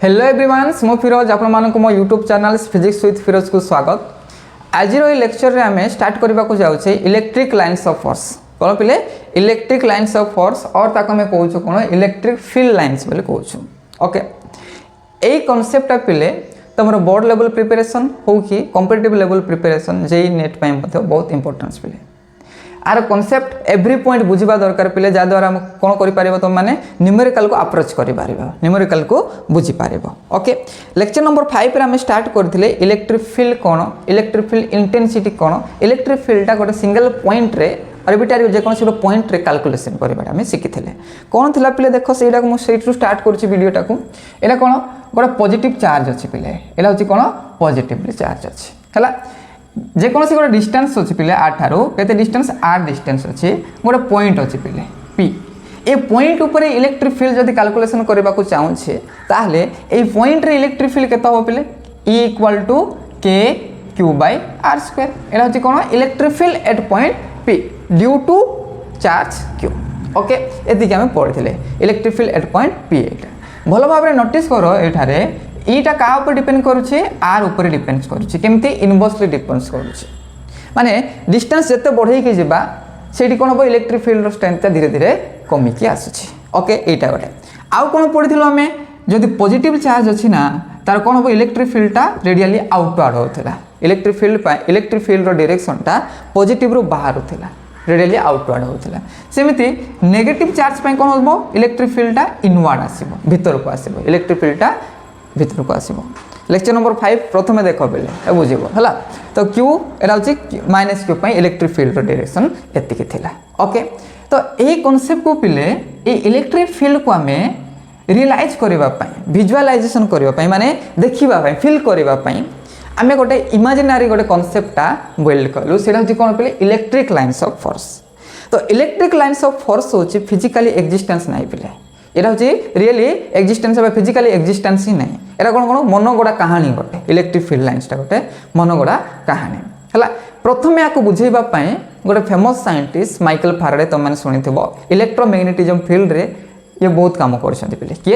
Hello everyone मो फिरोज आपण मानक मो YouTube channel physics with Firoz को स्वागत। आज लेक्चर रे आमे स्टार्ट करबा को जाउछे इलेक्ट्रिक लाइन्स ऑफ फोर्स। कोन पिले इलेक्ट्रिक लाइन्स ऑफ फोर्स और ताको मैं कहूछु कोन इलेक्ट्रिक फील्ड लाइन्स बोले कहूछु। ओके एई कांसेप्ट पिले तमरो बोर्ड लेवल प्रिपरेशन हो कि competitive level preparation JEE NEET पय मध्ये बहुत इंपोर्टेंस पिले आर कॉन्सेप्ट एवरी पॉइंट बुझिबा दरकार पिले जा द्वारा हम कोन करि पारिबो तो माने न्यूमेरिकल को अप्रोच करि पारिबो न्यूमेरिकल को बुझि पारिबो। ओके लेक्चर नंबर 5 रे हम स्टार्ट करथिले इलेक्ट्रिक फील्ड कोन इलेक्ट्रिक फील्ड इंटेंसिटी कोन इलेक्ट्रिक फील्डटा गोटे सिंगल पॉइंट रे आर्बिट्रारी जे कोन से पॉइंट रे कैलकुलेशन करबा हम सिखिथिले कोन थिला पिले देखो सेटा को मु सेट टू स्टार्ट करछि वीडियोटा को एला कोन गोटे पॉजिटिव चार्ज अछि पिले एला होछि कोन पॉजिटिवली चार्ज अछि हला जे कौन सी गोटे डिस्टेंस अच्छी पिले आर ठारू केते डिस्टेंस आर डिस्टेंस अच्छी गोटे पॉइंट अच्छी पिले पी ए पॉइंट ऊपर इलेक्ट्रिक फील्ड जदि कैलकुलेशन करबा को चाहूछे ताहले ए पॉइंट रे इलेक्ट्रिक फील्ड केते हो पिले E equal to k q by r square एला होची कोन electric field at point p due to charge q। Okay एति के हम पढिथिले electric field at point p एटा भलो भाबरे नोटिस करो एठारे ईटा का ऊपर डिपेंड करूछे आर ऊपर डिपेंड करूछे केमती इनवर्सली डिपेंड्स करूछे माने डिस्टेंस जते बढ़ई के जिबा सेठी कोन हो इलेक्ट्रिक फील्ड रो स्ट्रेंथ धीरे धीरे कमी के आसुछे। ओके एटा गोटे आउ कोन पढिथिलो हमें जदि पॉजिटिव चार्ज अछि ना तार कोन हो इलेक्ट्रिक फील्डटा रेडियली आउटवर्ड होतला इलेक्ट्रिक फील्ड रो डायरेक्शन टा पॉजिटिव रो बाहर होतला रेडियली आउटवर्ड होतला सेमिति नेगेटिव चार्ज पय कोन होबो इलेक्ट्रिक फील्डटा इनवर्ड आसीबो भीतर को आसीबो इलेक्ट्रिक फील्डटा भीतर को आसीबो। लेक्चर नंबर 5 प्रथमे देखो बेले बुझिबो हला तो q एरा होची -q पय इलेक्ट्रिक फील्ड रो डायरेक्शन एतिके थिला। ओके तो एही कांसेप्ट को पिले ए इलेक्ट्रिक फील्ड को हमें रियलाइज करबा पय विजुअलाइजेशन करबा पय माने देखिबा पय फील करबा पय हमें गोटे इमेजिनरी गोटे कांसेप्टटा बिल्ड करलु सेटा होची कोन पिले इलेक्ट्रिक लाइन्स ऑफ फोर्स। तो इलेक्ट्रिक लाइन्स ऑफ फोर्स होची फिजिकली एक्जिस्टेंस नाही पिले एटा होची रियली एक्जिस्टेंस बा फिजिकली एक्जिस्टेंस ही नहीं एरा कोन कोन मनगोडा कहानी गोटे इलेक्ट्रिक फील्ड लाइन्स टा गोटे मनगोडा कहानी हला प्रथमे आको बुझेबा पय गोटे फेमस साइंटिस्ट माइकल फैराडे तो माने सुनिथिबो इलेक्ट्रोमैग्नेटिज्म फील्ड रे ये बहुत काम करछन्ती पिले के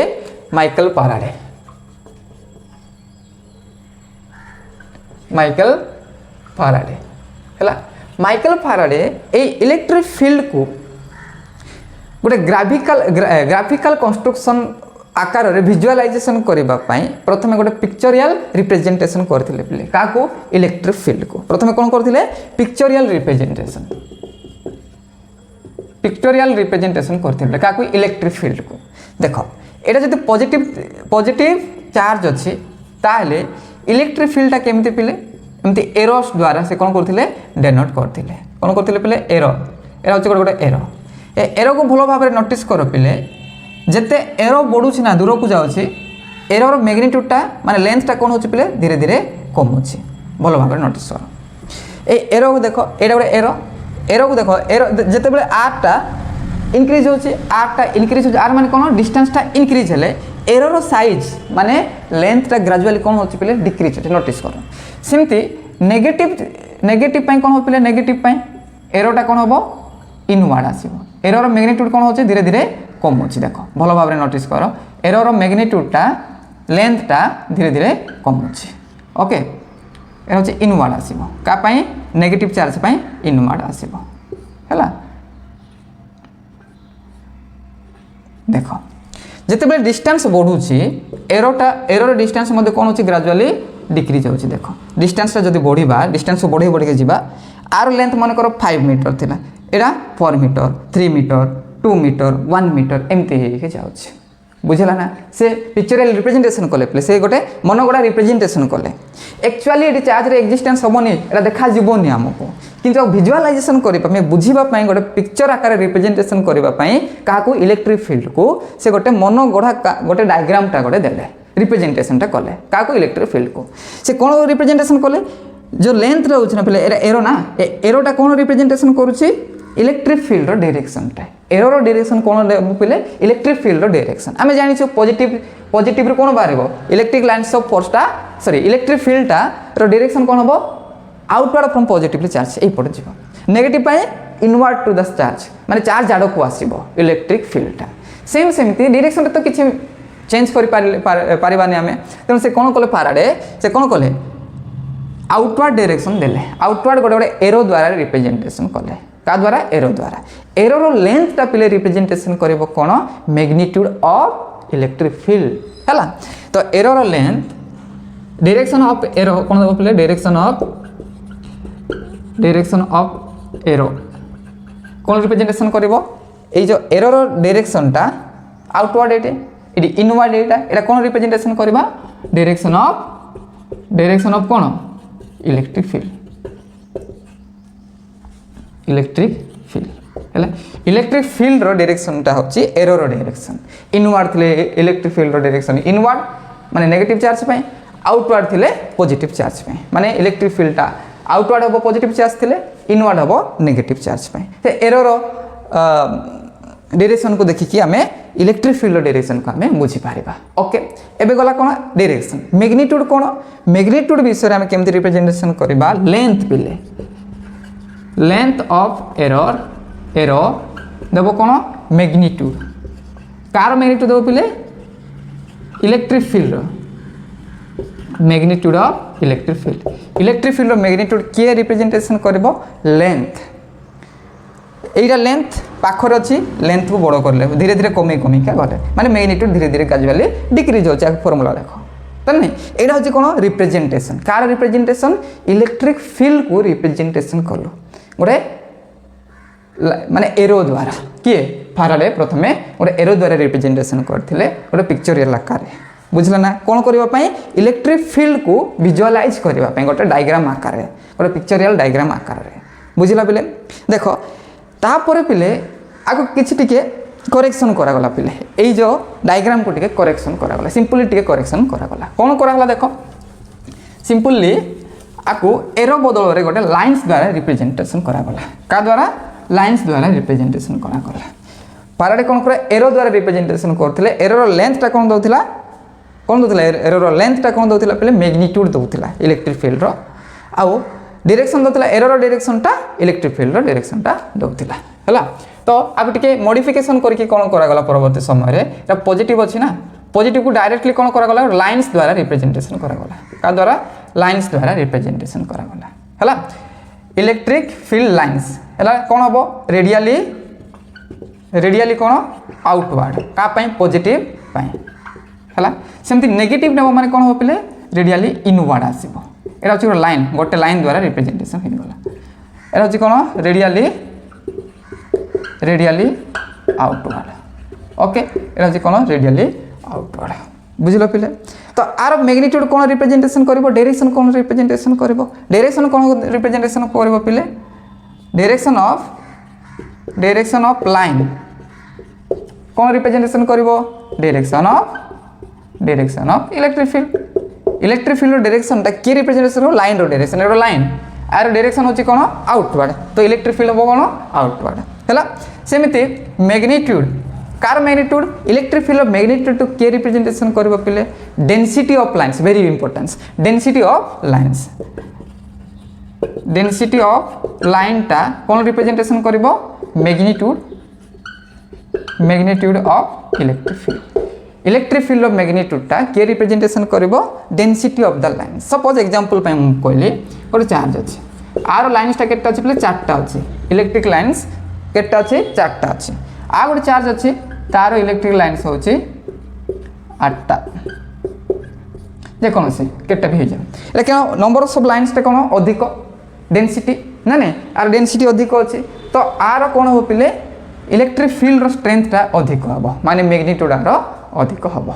माइकल फैराडे हला माइकल फैराडे ए इलेक्ट्रिक फील्ड को गोटे ग्राफिकल कंस्ट्रक्शन आकार रे विजुअलाइजेशन करबा पई प्रथमे गोटे पिक्चरियल रिप्रेजेंटेशन करथिले पिले काको इलेक्ट्रिक फील्ड को प्रथमे कोन करथिले पिक्चरियल रिप्रेजेंटेशन करथिले काको इलेक्ट्रिक फील्ड को देखो एटा जदि पॉजिटिव चार्ज अछि ताहले इलेक्ट्रिक फील्ड ता केमति पिले एमति एरोस द्वारा से कोन करथिले डेनोट करथिले पिले एरो एरा होछि गोटे एरो एरो को भलो भाबरे नोटिस करो पिले जते एरो बढुछि ना दूर को जाउछि एरो रो मैग्नीट्यूड ता माने लेंथ ता कोन होछि पिले धीरे धीरे कम होछि भलो भाबरे नोटिस करो ए एरो को देखो एटा गोटे एरो को देखो एरो जते बेले r ता इंक्रीज होछि r माने कोन डिस्टेंस ता इंक्रीज हेले एरो रो साइज माने लेंथ ता ग्रेजुअली कोन होछि पिले डिक्रीज होछि नोटिस करो सिमती नेगेटिव पय कोन हो पिले नेगेटिव पय एरो ता कोन होबो इनवर्ड आसीबो एरो रो मैग्नीट्यूड कोन होछि धीरे धीरे कम होछि देखो भलो भाबरे नोटिस करो एरो रो मैग्नीट्यूड ता लेंथ ता धीरे धीरे कम होछि। ओके एरो होछि इनवर्ड आसीबो का पय नेगेटिव चार्ज पय इनवर्ड आसीबो हला देखो जते बेले डिस्टेंस बढ़ुछि एरो रो डिस्टेंस मध्ये कोन होछि ग्रेजुअली डिक्रीज होछि देखो डिस्टेंस ता जदी बढ़िबा डिस्टेंस बढ़ी के जिबा आर लेंथ मन करो 5 मीटर थिला एरा 4 मीटर 3 मीटर 2 मीटर 1 मीटर एमते हे जाउछ बुझला ना से पिक्चरल रिप्रेजेंटेशन कले प्ले से गोटे मनगोडा रिप्रेजेंटेशन कले एक्चुअली एटी चार्ज रे एक्जिस्टेंस होबोनी एटा देखा जिवोनी हमको किंतु विजुअलाइजेशन करिबा में बुझिबा पई गोटे पिक्चर आकार रिप्रेजेंटेशन करिबा पई काको इलेक्ट्रिक फील्ड को से गोटे मनगोडा गोटे डायग्राम टा गोटे देले रिप्रेजेंटेशन टा कले काको इलेक्ट्रिक फील्ड को से कोन रिप्रेजेंटेशन कले जो लेंथ रहउछ ना पहले एरो ना एरोटा कोन रिप्रेजेंटेशन करूछि इलेक्ट्रिक फील्ड रो डायरेक्शन टा एरो रो डायरेक्शन कोन पहले इलेक्ट्रिक फील्ड रो डायरेक्शन हमें जानि छु पॉजिटिव रो कोन बाहरबो इलेक्ट्रिक लाइन्स ऑफ फोर्स टा सॉरी इलेक्ट्रिक फील्ड टा रो डायरेक्शन कोन होबो आउटवर्ड फ्रॉम पॉजिटिवली चार्ज ए पड़ जिवो नेगेटिव पय इनवर्ड टू द चार्ज माने चार्ज आडो को आसीबो इलेक्ट्रिक फील्ड टा सेम सेमती डायरेक्शन तो किछि चेंज कर पारिबानी आमे तेणु से कौन कले फाराडे से कौन कले आउटवर्ड डायरेक्शन देले आउटवर्ड गोटे गोटे एरो द्वारा रिप्रेजेंटेशन कले का द्वारा एरो द्वारा एरोर लेंथटा पिले रिप्रेजेंटेशन करिवो कोन मैग्नीट्यूड ऑफ इलेक्ट्रिक फील्ड हैला तो एरोर लेंथ डायरेक्शन ऑफ एरो कोन देबो पिले डायरेक्शन ऑफ एरो कोन रिप्रेजेंटेशन करिवो ए जो एरोर डायरेक्शनटा आउटवर्ड एटे इनवर्ड एटा कोन रिप्रेजेंटेशन करबा डायरेक्शन ऑफ कोन इलेक्ट्रिक फील्ड हैला इलेक्ट्रिक फील्ड रो डायरेक्शन टा होची एरोर डायरेक्शन इनवर्ड थिले इलेक्ट्रिक फील्ड रो डायरेक्शन इनवर्ड माने नेगेटिव चार्ज पे आउटवर्ड थिले पॉजिटिव चार्ज पे माने इलेक्ट्रिक फील्ड टा आउटवर्ड हो पॉजिटिव चार्ज थिले इनवर्ड हो नेगेटिव चार्ज पे ते एरोर डायरेक्शन को देखिकी आमे इलेक्ट्रिक फील्ड डायरेक्शन को आमे बुझी पारिबा ओके एबे गला कोन डायरेक्शन मैग्नीट्यूड कोन मैग्नीट्यूड विषय आमे केमति रिप्रेजेंटेशन करबा लेंथ पिले लेंथ ऑफ एरो देबो कोन मैग्नीट्यूड कार मैग्नीट्यूड देबो पिले electric field magnitude of electric field magnitude के रिप्रेजेंटेशन करबो लेंथ एटा लेंथ पाखर अच्छी लेंथ को बड़ कर ले धीरे धीरे कमी कमी क्या गले माने मैग्नीट्यूड धीरे धीरे ग्रेजुअली डिक्रीज होचे फॉर्मूला देखो त नहीं एटा होची कोन रिप्रेजेंटेशन कार रिप्रेजेंटेशन इलेक्ट्रिक फील्ड को रिप्रेजेंटेशन करलो गोटे माने एरो द्वारा किए फाराडे प्रथमे गोटे एरो द्वारा रिप्रेजेंटेशन करथिले गोटे पिक्चरियल आकार बुझला ना कोन करबा पई इलेक्ट्रिक फील्ड को विजुअलाइज करबा पई गोटे डायग्राम आकार रे गोटे पिक्चरियल डायग्राम आकार रे बुझला पिले देखो तापर पिले आगो किछि टिके करेक्शन करा गला पिले एई जो डायग्राम को टिके करेक्शन करा गला सिंपली टिके करेक्शन करा गला कोन करा गला देखो सिंपली आको एरो बदल रे गोटे लाइंस द्वारा रिप्रेजेंटेशन करा गला का द्वारा लाइंस द्वारा रिप्रेजेंटेशन करा गला पाराडे कोन करे एरो द्वारा रिप्रेजेंटेशन करथिले एरोर लेंथ टा कोन दोथिला एरोर लेंथ टा कोन दोथिला पिले मैग्नीट्यूड दोथिला इलेक्ट्रिक फील्ड रो आउ डायरेक्शन दोथिला एरोर डायरेक्शन टा इलेक्ट्रिक फील्ड रो डायरेक्शन टा दोथिला हैला तो आगु टिके मॉडिफिकेशन करके कोन करा गला परवर्ती समय रे एटा पॉजिटिव अछि ना पॉजिटिव को डायरेक्टली कोन करा गला लाइंस द्वारा रिप्रेजेंटेशन करा गला का द्वारा लाइंस द्वारा रिप्रेजेंटेशन करा गला हैला इलेक्ट्रिक फील्ड लाइंस हैला कोन हबो रेडियली कोन आउटवर्ड का पई पॉजिटिव पई हैला सेमति नेगेटिव नेबो माने कोन हो पिले रेडियली इनवर्ड आसीबो एटा होची लाइन गोटे लाइन द्वारा रिप्रेजेंटेशन हो गला एटा होची कोन रेडियली आउटवर्ड ओके एटा होची कोन रेडियली आउटवर्ड बुझलो पिले तो आर मैग्नीट्यूड कोन रिप्रेजेंटेशन करबो डायरेक्शन कोन रिप्रेजेंटेशन करबो डायरेक्शन कोन रिप्रेजेंटेशन करबो पिले डायरेक्शन ऑफ लाइन कोन रिप्रेजेंटेशन करबो direction of electric field direction ता के रिप्रेजेंटेशन हो लाइन रो डायरेक्शन एरो लाइन आर डायरेक्शन होची कोन आउटवर्ड तो इलेक्ट्रिक फील्ड हो कोन आउटवर्ड हैला सेमिति मैग्नीट्यूड कार मैग्नीट्यूड इलेक्ट्रिक फील्ड मैग्नीट्यूड तो के रिप्रेजेंटेशन करबो पिले density of lines very importance density of line ता कोन रिप्रेजेंटेशन करबो magnitude of electric field of magnitude ता के रिप्रेजेंटेशन करबो density of the line suppose example पे हम कहली गोटे चार्ज अछि आर लाइन्स ता केटा अछि पिले चारटा अछि इलेक्ट्रिक लाइन्स केटा अछि चारटा अछि आ गोटे चार्ज अछि तार इलेक्ट्रिक लाइन्स होछि 8टा जे कोन से केटा भी हो जाय लेकिन नंबर ऑफ लाइन्स ता कोन अधिक डेंसिटी ना नहीं आर डेंसिटी अधिक अछि तो आर कोन हो पिले इलेक्ट्रिक फील्ड रो स्ट्रेंथ ता अधिक हबो माने मैग्नीट्यूड आर अधिक हबो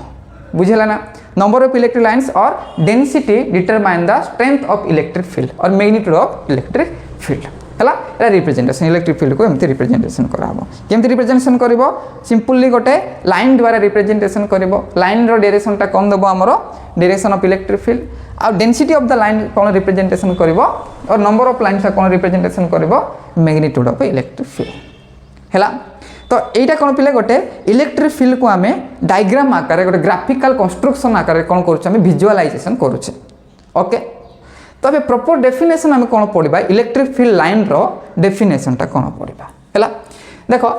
बुझला ना नंबर ऑफ इलेक्ट्रिक लाइन्स और density determine the strength of electric field और मैग्नीट्यूड ऑफ इलेक्ट्रिक फील्ड हला एटा रिप्रेजेंटेशन इलेक्ट्रिक फील्ड को एमती रिप्रेजेंटेशन कराबो केमती रिप्रेजेंटेशन करबो सिंपली गोटे लाइन द्वारा रिप्रेजेंटेशन करबो लाइन रो डायरेक्शन ता कोन देबो हमरो डायरेक्शन ऑफ इलेक्ट्रिक फील्ड आ डेंसिटी ऑफ द लाइन कोन रिप्रेजेंटेशन करबो और नंबर ऑफ लाइन्स कोन रिप्रेजेंटेशन करबो मैग्नीट्यूड ऑफ इलेक्ट्रिक फील्ड हला तो एटा कोन पिले गोटे इलेक्ट्रिक फील्ड को आमे डायग्राम आकार गोटे ग्राफिकल कंस्ट्रक्शन आकार कोन करूछ आमे विजुअलाइजेशन करूछ ओके तो अबे प्रॉपर डेफिनेशन आमे कोन पढिबा इलेक्ट्रिक फील्ड लाइन रो डेफिनेशन ता कोन पढिबा हला देखो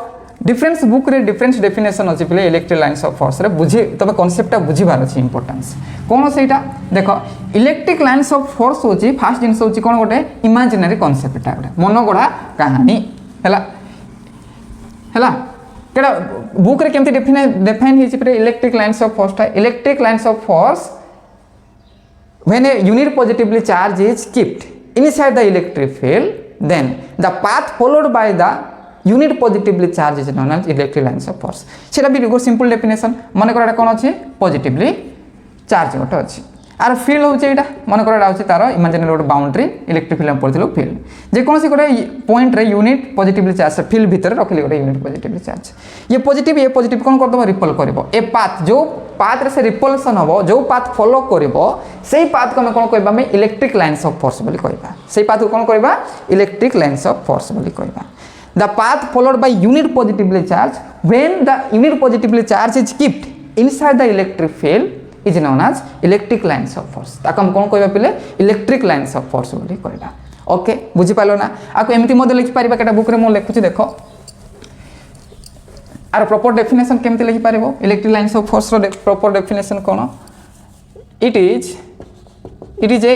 डिफरेंस बुक रे डिफरेंस डेफिनेशन अच्छी पे इलेक्ट्रिक लाइन्स ऑफ फोर्स रे बुझी तबे कॉन्सेप्टटा बुझीबार अछि इंपोर्टेंस कोन सेटा देखो इलेक्ट्रिक लाइन्स ऑफ फोर्स होची फास्ट जिंस होची कोन गोटे इमेजिनरी कॉन्सेप्टटा गोटे मनगढ़ा कहानी हैला हैला केडा बुक रे केमती डिफाइन हिची पे इलेक्ट्रिक लाइन्स ऑफ फोर्स ता electric lines of force when a unit positively charge is kept inside the electric field then the path followed by the unit positively charge is known as electric lines of force सेटा भी बिल्कुल simple definition मन कर कोन अछि positively charge गोटे अछि are field होचे एटा मन कर अछि तार इमेजिनरी गोटे बाउंड्री इलेक्ट्रिक फील्ड पड़थिलो फील्ड जे कोनसी गोटे पॉइंट रे यूनिट पॉजिटिवली चार्ज फील्ड भीतर रखली गोटे यूनिट पॉजिटिवली चार्ज ये पॉजिटिव कोन कर दबो रिपल करबो ए पाथ जो पाथ रे से रिपल्सन हबो जो पाथ फॉलो करबो सेही पाथ को हम कोन कहबा में इलेक्ट्रिक लाइन्स ऑफ फोर्स बोली कहबा सेही पाथ को कोन कहबा इलेक्ट्रिक लाइन्स ऑफ फोर्स बोली कहबा the path followed by unit positively charge when the unit positively charge is kept inside the electric field is known as electric lines of force ताको हम कोन कहबा पिले इलेक्ट्रिक लाइन्स ऑफ फोर्स बोली कहबा okay बुझी पालो ना आको एमती मode लिखि पारिबा केटा बुक रे मो लिखुची देखो आर प्रॉपर डेफिनेशन केमती लिखि पारिबो इलेक्ट्रिक लाइन्स ऑफ फोर्स रो प्रॉपर डेफिनेशन कोन it is a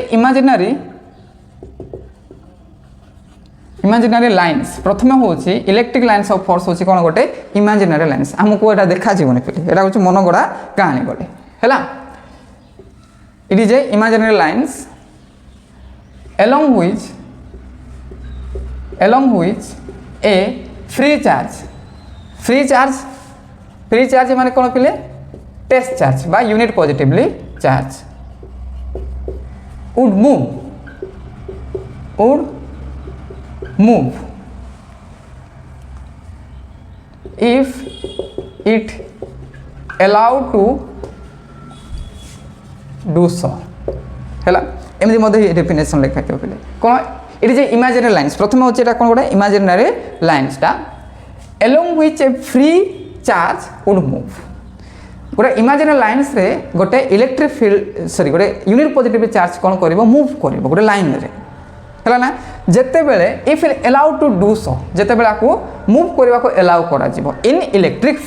imaginary lines प्रथम होची इलेक्ट्रिक लाइन्स ऑफ फोर्स होची कोन गोटे इमेजिनरी लाइन्स हमको एटा देखा जीवनी पिले एटा होची मनगड़ा कहानी गोटे हैला it is a imaginary lines along which a free charge माने कोन पिले टेस्ट चार्ज बा unit positively charge would move if it allowed to do so हैला एमदी मध्ये डेफिनेशन लिखाइतो पिले कोन it is a imaginary lines प्रथम होचे एटा कोन गोटे इमेजिनरी लाइन्स ता along which a free charge would move गोटे इमेजिनरी लाइन्स रे गोटे इलेक्ट्रिक फील्ड सॉरी गोटे यूनिट पॉजिटिव चार्ज कोन करबो मूव करबो गोटे लाइन रे हैला ना जेते बेले if allowed to do so जेते बेला को मूव करबा को अलाउ करा जिवो इन इलेक्ट्रिक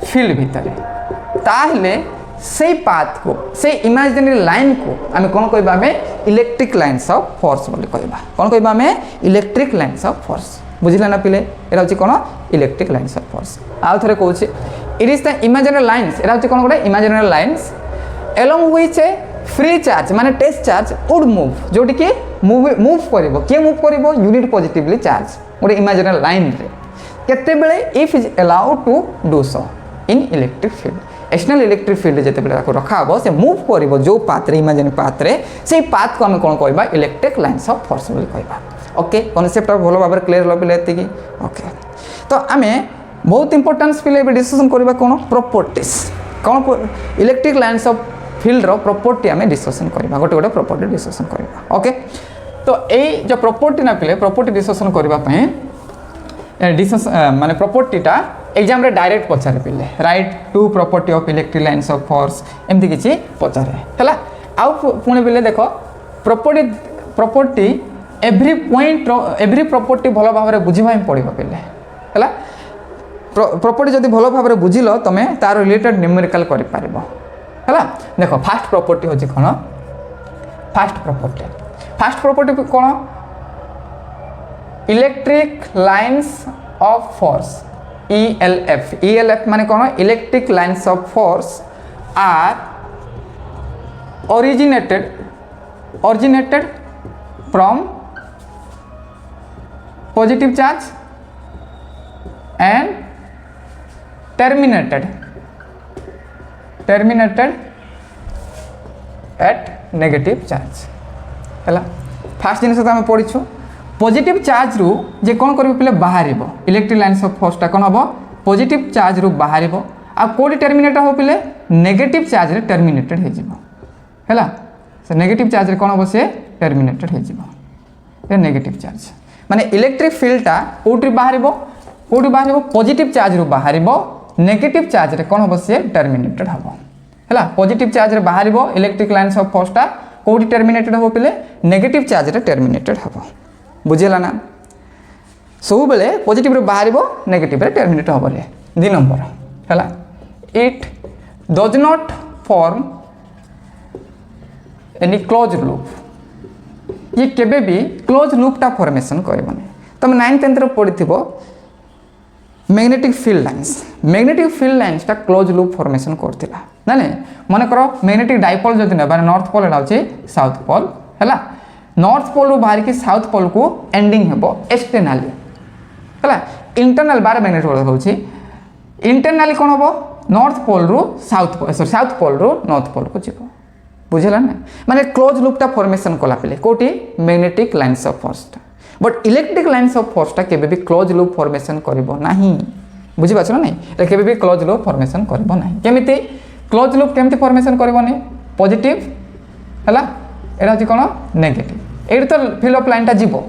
फील्ड भीतर ताहले से पाथ को से इमेजिनरी लाइन को आम कोन कहबा में इलेक्ट्रिक लाइन्स ऑफ फोर्स बोली कहबा कोन कहबा में इलेक्ट्रिक लाइन्स ऑफ फोर्स बुझिला ना पिले एरा होची कोन इलेक्ट्रिक लाइन्स ऑफ फोर्स आ थरे कहूची it is the imaginary lines एरा होची कोन गोटे imaginary lines along which a free charge माने टेस्ट चार्ज would move जोटी के मूव करबो के मूव करबो यूनिट पॉजिटिवली चार्ज गोटे इमेजिनरी लाइन रे केते बेले if is allowed to do so in electric field external electric field जेते बेले ताको रखा हबो से मूव करबो जो पाथ रे इमेजिनरी पाथ रे सेही पाथ को हम कोन कहबा इलेक्ट्रिक लाइन्स ऑफ फोर्स बोली कहबा ओके कांसेप्ट भलो भाबरे क्लियर लो पिले एति की ओके तो आमे बहुत इंपोर्टेंस पिले बे डिस्कशन करबा कोन प्रॉपर्टीज कोन इलेक्ट्रिक लाइन्स ऑफ फील्ड रो प्रॉपर्टी आमे डिस्कशन करबा गोटे प्रॉपर्टी डिस्कशन करबा ओके तो ए जो प्रॉपर्टी ना पिले प्रॉपर्टी डिस्कशन करबा पय डिस्कशन माने प्रॉपर्टीटा एग्जाम रे डायरेक्ट पचारे पिले right to property of electric lines of force एमती किछि पचारे हला आउ पुणे पिले देखो property every point every property भलो भाबरे बुझिबा पड़िबो पिले हला प्रॉपर्टी जदि भलो भाबरे बुझिलो तमे तार रिलेटेड न्यूमेरिकल करि पारिबो हला देखो फर्स्ट प्रॉपर्टी होची कोन फर्स्ट प्रॉपर्टी कोन electric lines of force ELF माने कोन electric lines of force are originated from positive charge and terminated at negative charge हैला फास्ट जिनस हम पढ़ीछु पॉजिटिव चार्ज रु जे कोन करबो पले बाहरिबो इलेक्ट्रिक लाइन्स ऑफ फोर्स ता कोन हबो पॉजिटिव चार्ज रु बाहरिबो आ कोडी टर्मिनेट हो पले नेगेटिव चार्ज रे टर्मिनेटेड हे जिवो हैला से नेगेटिव चार्ज रे कोन हबो से टर्मिनेटेड हे जिवो ए नेगेटिव चार्ज माने इलेक्ट्रिक फील्ड ता कोडी बाहरिबो पॉजिटिव चार्ज रु बाहरिबो नेगेटिव चार्ज रे कोन हबो से टर्मिनेटेड हबो हैला पॉजिटिव चार्ज रे बाहरिबो इलेक्ट्रिक लाइन्स ऑफ फोर्स ता कोडी टर्मिनेटेड हो पले नेगेटिव चार्ज रे टर्मिनेटेड हबो बुझेला ना सब बेले पॉजिटिव रे बाहर नेगेटिव रे टर्मिनेट हम 2 नंबर है it does not form any close loop ये केबे भी क्लोज लूपटा फॉर्मेशन करबनी तुम 9th 10th रे पढ़िथिबो मैग्नेटिक फील्ड लाइन्स टा क्लोज लूप फॉर्मेशन करथिला ना नहीं मन करो मैग्नेटिक डाइपोल जदि ने माने नॉर्थ पोल होछि साउथ पोल हैला नॉर्थ पोल रु बाहर की साउथ पोल को एंडिंग हेबो एक्सटर्नली हैला इंटरनल बार मैग्नेट होछि इंटरनली कोन हेबो नॉर्थ पोल रु साउथ पोल रु नॉर्थ पोल को जिवो बुझला ना माने क्लोज लूपटा फॉर्मेशन कला पले कोटी magnetic lines of force but electric lines of force टा केबे भी क्लोज लूप फॉर्मेशन करिवो नाही बुझि पाछ ना नहीं ए केबे भी क्लोज लूप फॉर्मेशन करिवो नाही केमिति क्लोज लूप केमिति फॉर्मेशन करिवो नहीं पॉजिटिव हैला एरा होछि कोन नेगेटिव एडी तो फिल ऑफ लाइन टा जीवो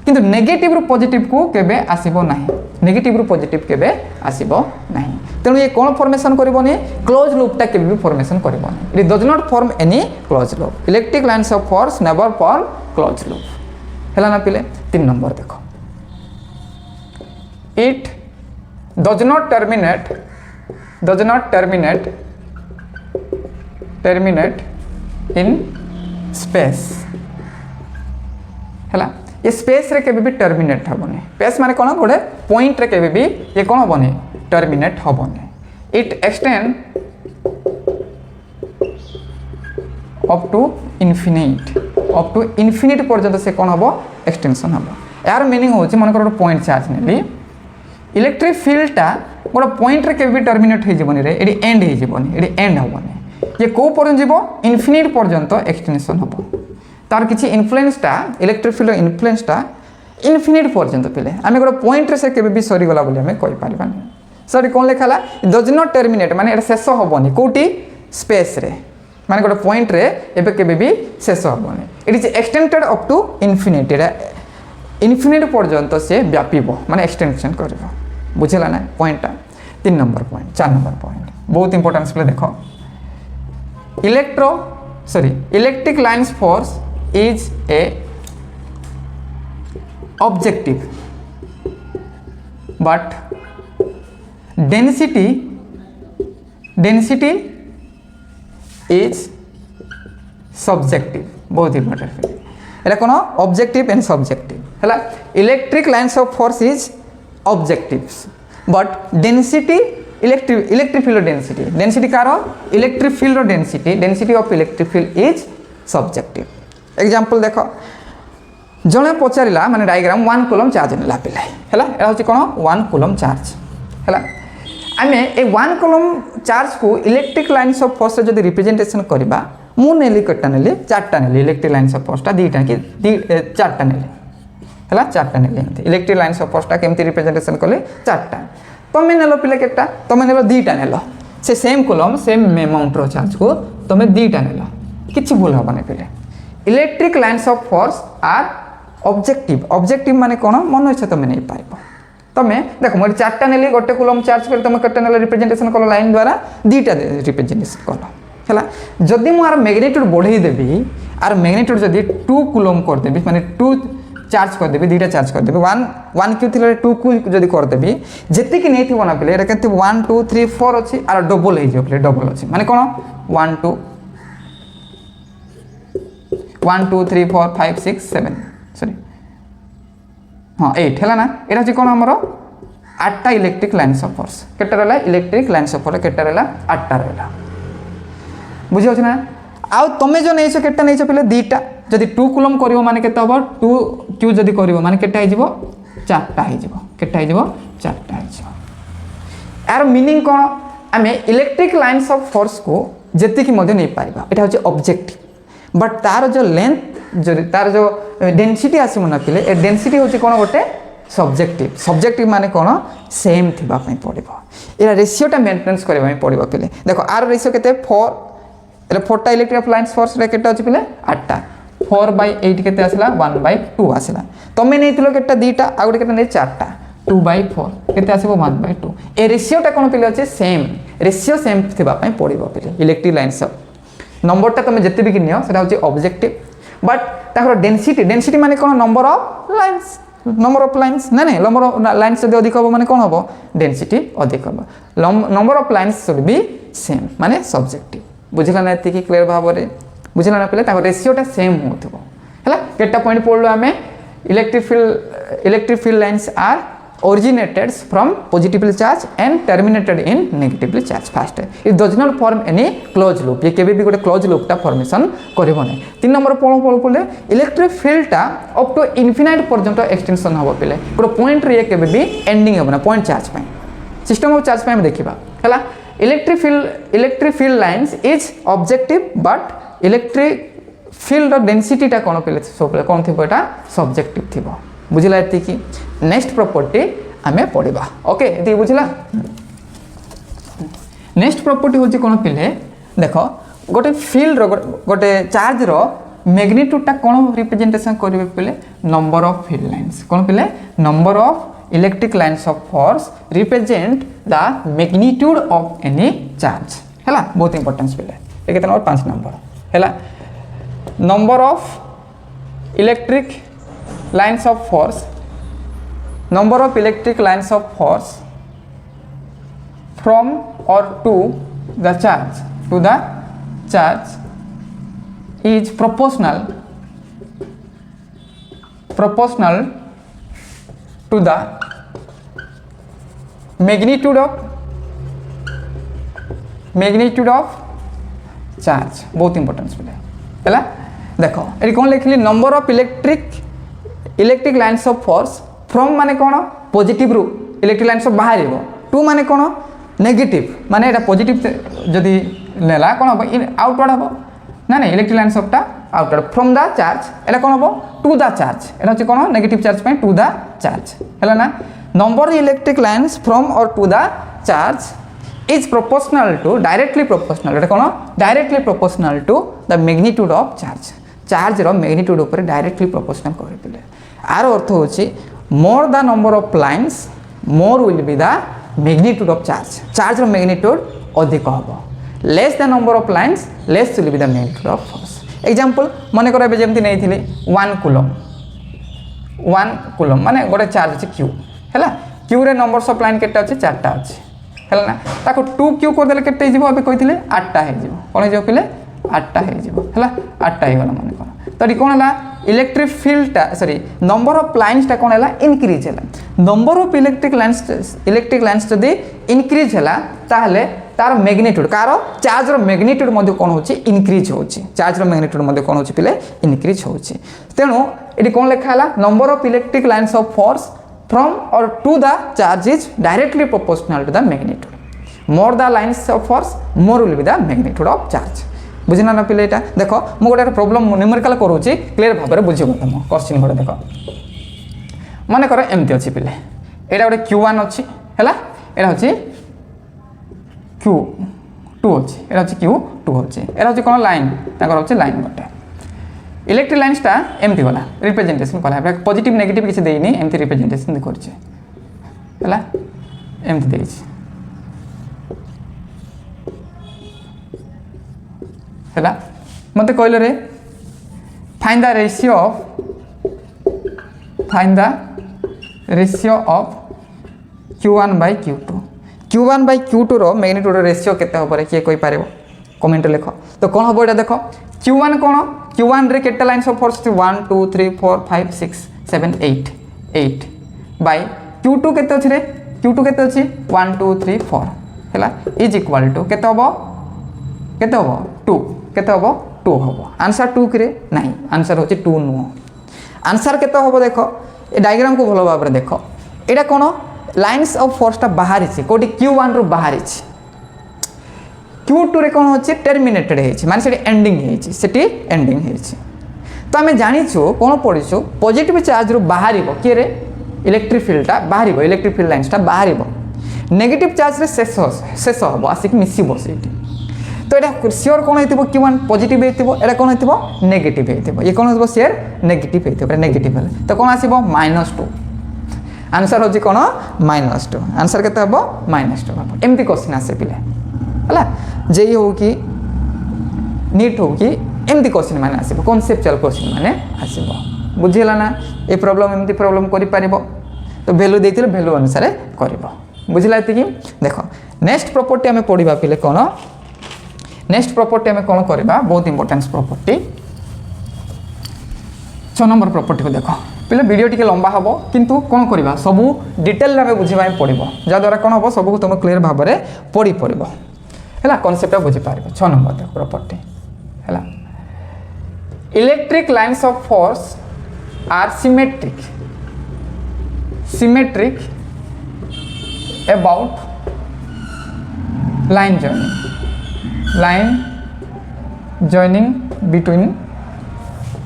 किंतु नेगेटिव रु पॉजिटिव को केबे आसीबो नाही नेगेटिव रु पॉजिटिव केबे आसीबो नाही तेणु ये कोन फॉर्मेशन करिवो नहीं क्लोज लूप टा केबे भी फॉर्मेशन करिवो नहीं it does not form any close loop electric lines of force never form close loop हैला ना पिले 3 नंबर देखो it does not terminate in space हैला ये स्पेस रे केबे भी टर्मिनेट हबने स्पेस माने कोन गोटे पॉइंट रे केबे भी ये कोन हबने टर्मिनेट हबने it extend up to infinite पर्यंत से कौन हम एक्सटेंशन हम यार मीनिंग होची मन कर पॉइंट चार्ज नेली इलेक्ट्रिक फील्डटा गोटे पॉइंट रे केबे टर्मिनेट हो जीवनी रे एडी एंड हो जीवनी एडी एंड होबनी ये को पर्यंत जीवो इनफिनिट पर्यंत एक्सटेंशन हम तार किछि इन्फ्लुएंसटा इलेक्ट्रिक फील्ड इन्फ्लुएंसटा इनफिनिट पर्यंत पिले आमे गोटे पॉइंट रे से केबे भी सरी गला बोली हमें कहि पारबानी सॉरी कोन लेखाला डज नॉट टर्मिनेट माने एटा शेष होबनी कोठी स्पेस रे माने गोटे पॉइंट रे एबे केबे भी शेष होबनी it is extended up to infinite infinite पर्यंत से व्यापीबो माने एक्सटेंशन करबो बुझला ना पॉइंटटा 3 नंबर पॉइंट 4 नंबर पॉइंट बहुत इंपोर्टेंस प्ले देखो electric lines force is a objective but density is subjective बहुत इंपोर्टेंट एटा कोन ऑब्जेक्टिव एंड सब्जेक्टिव हैला electric lines of force is objectives but density electric field density कार electric field density of electric field is subjective example देखो जणे पचारिला माने diagram 1 coulomb charge नेला पिले हैला एटा होची कोन 1 कूलम चार्ज हैला आमे ए 1 कूलम चार्ज को इलेक्ट्रिक लाइन्स ऑफ फोर्स जदी रिप्रेजेंटेशन करबा मु नेली कट्टा नेली चारटा नेली इलेक्ट्रिक लाइन्स ऑफ फोर्स ता दीटा कि चारटा नेली हैला चारटा नेली इलेक्ट्रिक लाइन्स ऑफ फोर्स ता केमती रिप्रेजेंटेशन करले चारटा तमे नेलो पिले केटा तमे नेलो दीटा नेलो से सेम कूलम सेम अमाउंट रो चार्ज को तमे दीटा नेलो किछि भूल होबने पिले इलेक्ट्रिक लाइन्स ऑफ फोर्स आर ऑब्जेक्टिव माने कोन मन इच्छा तमे नै पाइबो तमे देखो मोर चारटा नेली गोटे कूलम चार्ज कर तमे कट्टा नेलो रिप्रेजेंटेशन कलो लाइन द्वारा दीटा रिप्रेजेंटेशन कलो हैला जदि मु आर मैग्नीट्यूड बढ़ाई देबी आर मैग्नीट्यूड जदि 2 कूलम कर देबी माने 2 चार्ज कर देबी दीटा चार्ज कर देबी 1 क्यू थिले 2 क्यू जदि कर देबी जति कि नेथि बना पिले एटा केते 1 2 3 4 अछि आर डबल हे जो पिले डबल अछि माने कोन 1 2 1 2 3 4 5 6 7 सॉरी हां 8 हैला ना एटा अछि कोन हमरो 8टा इलेक्ट्रिक लाइन्स ऑफ फोर्स केटा रहला इलेक्ट्रिक लाइन्स ऑफ फोर्स केटा रहला 8टा रहला बुझियो छ ना आउ तमे जो नैछ केटा नैछ पिले दीटा जदि 2 कूलम करिवो माने केता होबो 2 क्यू जदि करिवो माने केटा हे जिवो 4टा हे जिवो केटा हे जिवो 4टा हे जिवो यार मीनिंग कोन आमे इलेक्ट्रिक लाइन्स ऑफ फोर्स को जति कि मध्ये नै पाइबा एटा होचे ऑब्जेक्टिव बट तार जो लेंथ जो तार जो डेंसिटी आसी मना पिले ए डेंसिटी होचे कोन गोटे सब्जेक्टिव माने कोन सेम थिबा पई पड़िबो एरा रेशियोटा मेंटेनेंस करबा पई पड़िबो पिले देखो आर रेशियो केते 4 एला 4टा इलेक्ट्रिक लाइन्स फोर्स रे केटा अछि पिले 8टा 4/8 केते आसला 1/2 आसला तमे नेथिलो केटा दीटा आ गुटे केटा नै 4टा 2/4 केते आसीबो 1/2 ए रेशियोटा कोन पिले अछि सेम रेशियो सेम थिबा पई पड़िबो पिले इलेक्ट्रिक लाइन्स नंबरटा तमे जत्ते भी किनियो सेटा होछि ऑब्जेक्टिव बट ताकर डेंसिटी माने कोन number of number of lines ना नहीं नंबर ऑफ लाइन्स जब अधिक हम माने कौन हम डेनसीटी अधिक हम number of lines should be same माने सब्जेक्टिव बुझला ना एति क्लियर भाव रे बुझला ना पहले रेशियोटा सेम होथिबो हैला केटा पॉइंट पढलो आमे electric field lines are originated from positively charged and terminated in negatively charged first it does not form any closed loop ये केबे भी गोटे क्लोज लूप टा फॉर्मेशन करिवो नै 3 नंबर पळे इलेक्ट्रिक फील्ड टा अप टू इनफिनाइट पर्यंत एक्सटेंशन होबो पिले गोटे पॉइंट रे केबे भी एंडिंग होबना पॉइंट चार्ज पय सिस्टम ऑफ चार्ज पय हम देखिबा हला electric field lines is objective but electric field density टा कोन पिले सब कोन थिबो एटा सब्जेक्टिव थिबो बुझला एति कि नेक्स्ट प्रॉपर्टी आमे पढिबा ओके एति बुझला नेक्स्ट प्रॉपर्टी होची कोन पिले देखो गोटे फील्ड रो गोटे चार्ज रो मैग्नीट्यूड टा कोन रिप्रेजेंटेशन करबे पिले नंबर ऑफ फील्ड लाइन्स कोन पिले number of electric lines of force represent the magnitude of any charge हैला बहुत इंपोर्टेंस पिले ए केतना नंबर 5 नंबर हैला number of electric lines of force number of electric lines of force from or to the charge is proportional to the magnitude of charge बहुत importance है देखो ये कौन लिखली number of electric lines of force from माने कौन positive रु electric lines of बाहर टू माने कौन नेगेटिव माने एटा पॉजिटिव जदि नेला कौन हम आउटवर्ड हम ना नहीं इलेक्ट्रिक लाइन्स ऑफ टा आउटवर्ड फ्रॉम द चार्ज एटा कौन हम टू द चार्ज एटा होची कौन नेगेटिव चार्ज पे टू द चार्ज हैला ना नंबर इलेक्ट्रिक लाइन्स फ्रॉम और to the charge is proportional to directly proportional एटा कौन directly proportional to the magnitude of charge रो मैग्नीट्यूड ऊपर डायरेक्टली प्रोपोर्शनल करथिले आर अर्थ होची more the number of lines more will be the magnitude of charge रो मैग्नीट्यूड अधिक होबो less the number of lines less will be the magnitude of force example माने करा बे जेमति नैथिले 1 कूलम माने गोटे चार्ज अछि q हैला q रे नंबर्स ऑफ लाइन केटा अछि 4टा अछि हैला ना ताको 2q कर देले केते हिजबो अबे कहिथिले 8टा हिजबो कोन हिजबो पिले 8टा हिजबो हैला 8टा हिगला माने कोन तरी कोन हला इलेक्ट्रिक फील्ड टा सॉरी नंबर ऑफ लाइन्स टा कोन हला इंक्रीज हला नंबर ऑफ इलेक्ट्रिक लाइन्स जदी इंक्रीज हला ताहले तार मैग्नीट्यूड कार चार्ज रो मैग्नीट्यूड मध्ये कोन होची इंक्रीज होची चार्ज रो मैग्नीट्यूड मध्ये कोन होची पिले इंक्रीज होची तेनु एडी कोन लेखा हला number of electric lines of force from और to the charge is directly proportional to the magnitude more the lines of force more will be the magnitude of charge बुझना ना पिले एटा देखो मु गोटे प्रॉब्लम न्यूमेरिकल करूची क्लियर भाबरे बुझिबो तुम क्वेश्चन गोटे देखो माने कर एमती अछि पिले एटा गोटे q1 अछि हैला एटा होछि q2 अछि एटा होछि q2 अछि एटा होछि कोन लाइन ताकर होछि लाइन गोटे इलेक्ट्रिक लाइन्स टा एमती होला रिप्रेजेंटेशन कला पॉजिटिव नेगेटिव किछि देइनी एमती रिप्रेजेंटेशन करछि हैला एमती देइछि हैला मते कहले रे find the ratio of q1 by q2 रो मैग्नीट्यूड रेशियो केते होबरे के कोइ पारेबो कमेंट लिखो तो कोन होबो एटा देखो q1 कोन q1 रे केते lines of force 1 2 3 4 5 6 7 8 bye q2 केते अछि रे q2 केते अछि 1 2 3 4 हैला इज इक्वल टू केते होबो 2 केते होबो 2 होबो आंसर 2 करे नहीं आंसर होची 2 नो आंसर केते होबो देखो ए डायग्राम को भलो भाबरे देखो एटा कोन लाइन्स ऑफ फोर्स ता बाहरी छी कोटी q1 रो बाहरी छी q2 रे कोन होची टर्मिनेटेड हेची माने सेटी एंडिंग हेची सेटी एंडिंग हेची तो हमें जानिछु कोन पढिछु पॉजिटिव चार्ज रो बाहरीबो के रे इलेक्ट्रिक फील्ड ता बाहरीबो इलेक्ट्रिक फील्ड लाइन्स ता बाहरीबो नेगेटिव चार्ज रे शेष होबो आसिक मिसिबो सेटी तो एटा श्योर कोन हेतिबो q1 पॉजिटिव हेतिबो एटा कोन हेतिबो नेगेटिव हेतिबो ये कोन हेतिबो शेयर नेगेटिव हेतिबो नेगेटिव हेले तो कोन आसीबो -2 आंसर होची कोन -2 आंसर केते हबो -2 एमती क्वेश्चन आसे पिले हला जेई हो कि नीट हो कि एमती क्वेश्चन माने आसीबो कॉन्सेप्चुअल क्वेश्चन माने आसीबो बुझीगला ना ये प्रॉब्लम एमती प्रॉब्लम करि पारिबो तो वैल्यू देथिले वैल्यू अनुसार करिबो बुझिला एतिकी देखो नेक्स्ट प्रॉपर्टी हमें पढ़िबा पिले कोन नेक्स्ट प्रॉपर्टी हमें कोन करबा बहुत इंपोर्टेंट प्रॉपर्टी 6 नंबर प्रॉपर्टी को देखो पिले वीडियो टिके लंबा हबो किंतु कोन करबा सब डिटेल रे बुझिबा पड़िबो जा द्वारा कोन हबो सब तुम क्लियर भाव में पढ़ी पड़िबो हैला कांसेप्ट बुझी पारिबो 6 नंबर प्रॉपर्टी हैला electric lines of force are symmetric about line joining between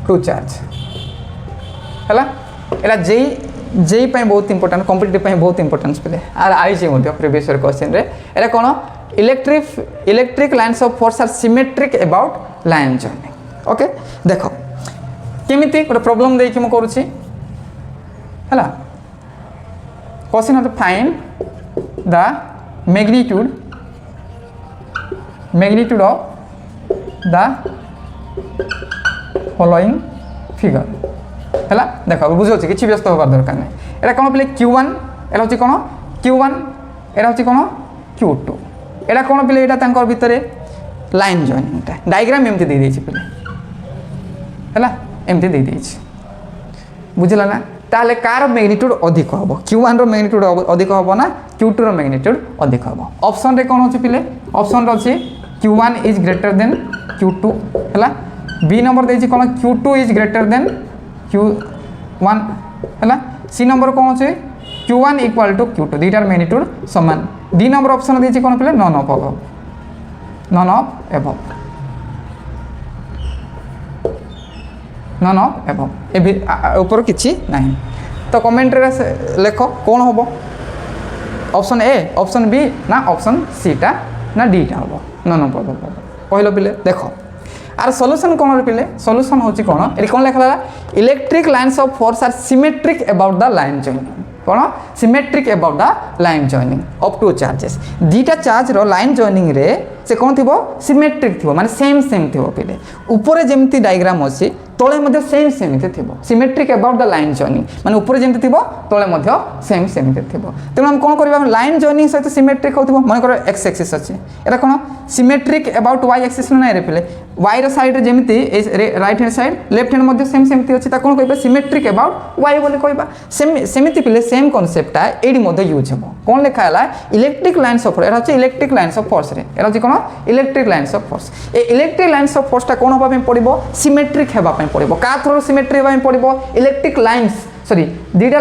two charge हैला एला जेई ପାଇଁ बहुत इंपोर्टेंट कॉम्पिटिटिव ପାଇଁ बहुत इंपोर्टेंस पिले आर आईजे मध्ये प्रीवियस ईयर क्वेश्चन रे एला कोन electric lines of force are symmetric about line joining okay देखो केमिति गोटे प्रॉब्लम देकी म करूची हैला क्वेश्चन है find the magnitude of the following figure हैला देखो बुझो छी किछि व्यस्त होबार दरकार नै एटा कोन पिले q1 एटा होची कोन q1 एटा होची कोन q2 एटा कोन पिले एटा तांकर भितरे लाइन जॉइनिंग ता डायग्राम एमति दे देछि पिले हैला एमति दे देछि बुझला ना ताले कार मैग्नीट्यूड अधिक हम q1 रो मैग्नीट्यूड अधिक हम ना q2 रो मैग्नीट्यूड अधिक हम ऑप्शन रे कोन होची पिले ऑप्शन रो छी q1 is greater than q2 हैला बी नंबर देछि कोन q2 is greater than q1 हैला सी नंबर कोन होची q1 इक्वल टू q2 दीटार मैग्नीट्यूड समान डी नंबर ऑप्शन देछि कोन पिले नॉन ऑफ एबव ए ऊपर किछि नहीं तो कमेंट रे लेखो कौन हम ऑप्शन ए ऑप्शन बी ना ऑप्शन सी टा ना डी टा हम नॉन ऑफ एबव कहलो पिले देखो आर सॉल्यूशन कोन रे पिले सॉल्यूशन होची कोन एरी कोन लेखला electric lines of force are symmetric about the line joining कोन symmetric about the line joining of two charges दीटा चार्ज रो लाइन जॉइनिंग रे से कोन थिबो सिमेट्रिक थिबो माने सेम थिबो पिले ऊपर जेमती डायग्राम अछि तळे मध्ये सेम थिबो symmetric about the line joining माने ऊपर जेमती थिबो तळे मध्ये सेम थिबो तेनु हम कोन करबा लाइन जॉइनिंग सहित सिमेट्रिक होथिबो माने कर एक्स एक्सिस अछि एटा कोन सिमेट्रिक अबाउट वाई एक्सिस नै रे पिले वाई रो साइड रे जेमती right hand side left hand मध्ये सेम थी अछि ता कोन कहबा सिमेट्रिक अबाउट वाई बोली कहबा सेमिति पिले सेम कांसेप्ट आ एडी मध्ये यूज हेबो कोन लेखा हला इलेक्ट्रिक लाइन्स ऑफ एटा अछि इलेक्ट्रिक लाइन्स ऑफ फोर्स रे एटा अछि कोन इलेक्ट्रिक लाइन्स ऑफ फोर्स ए इलेक्ट्रिक लाइन्स ऑफ फोर्स ता कोन होबा पे पड़िबो सिमेट्रिक हेबा पे पड़िबो का थ्रू सिमेट्री हेबा पे पड़िबो इलेक्ट्रिक लाइन्स सॉरी दीटा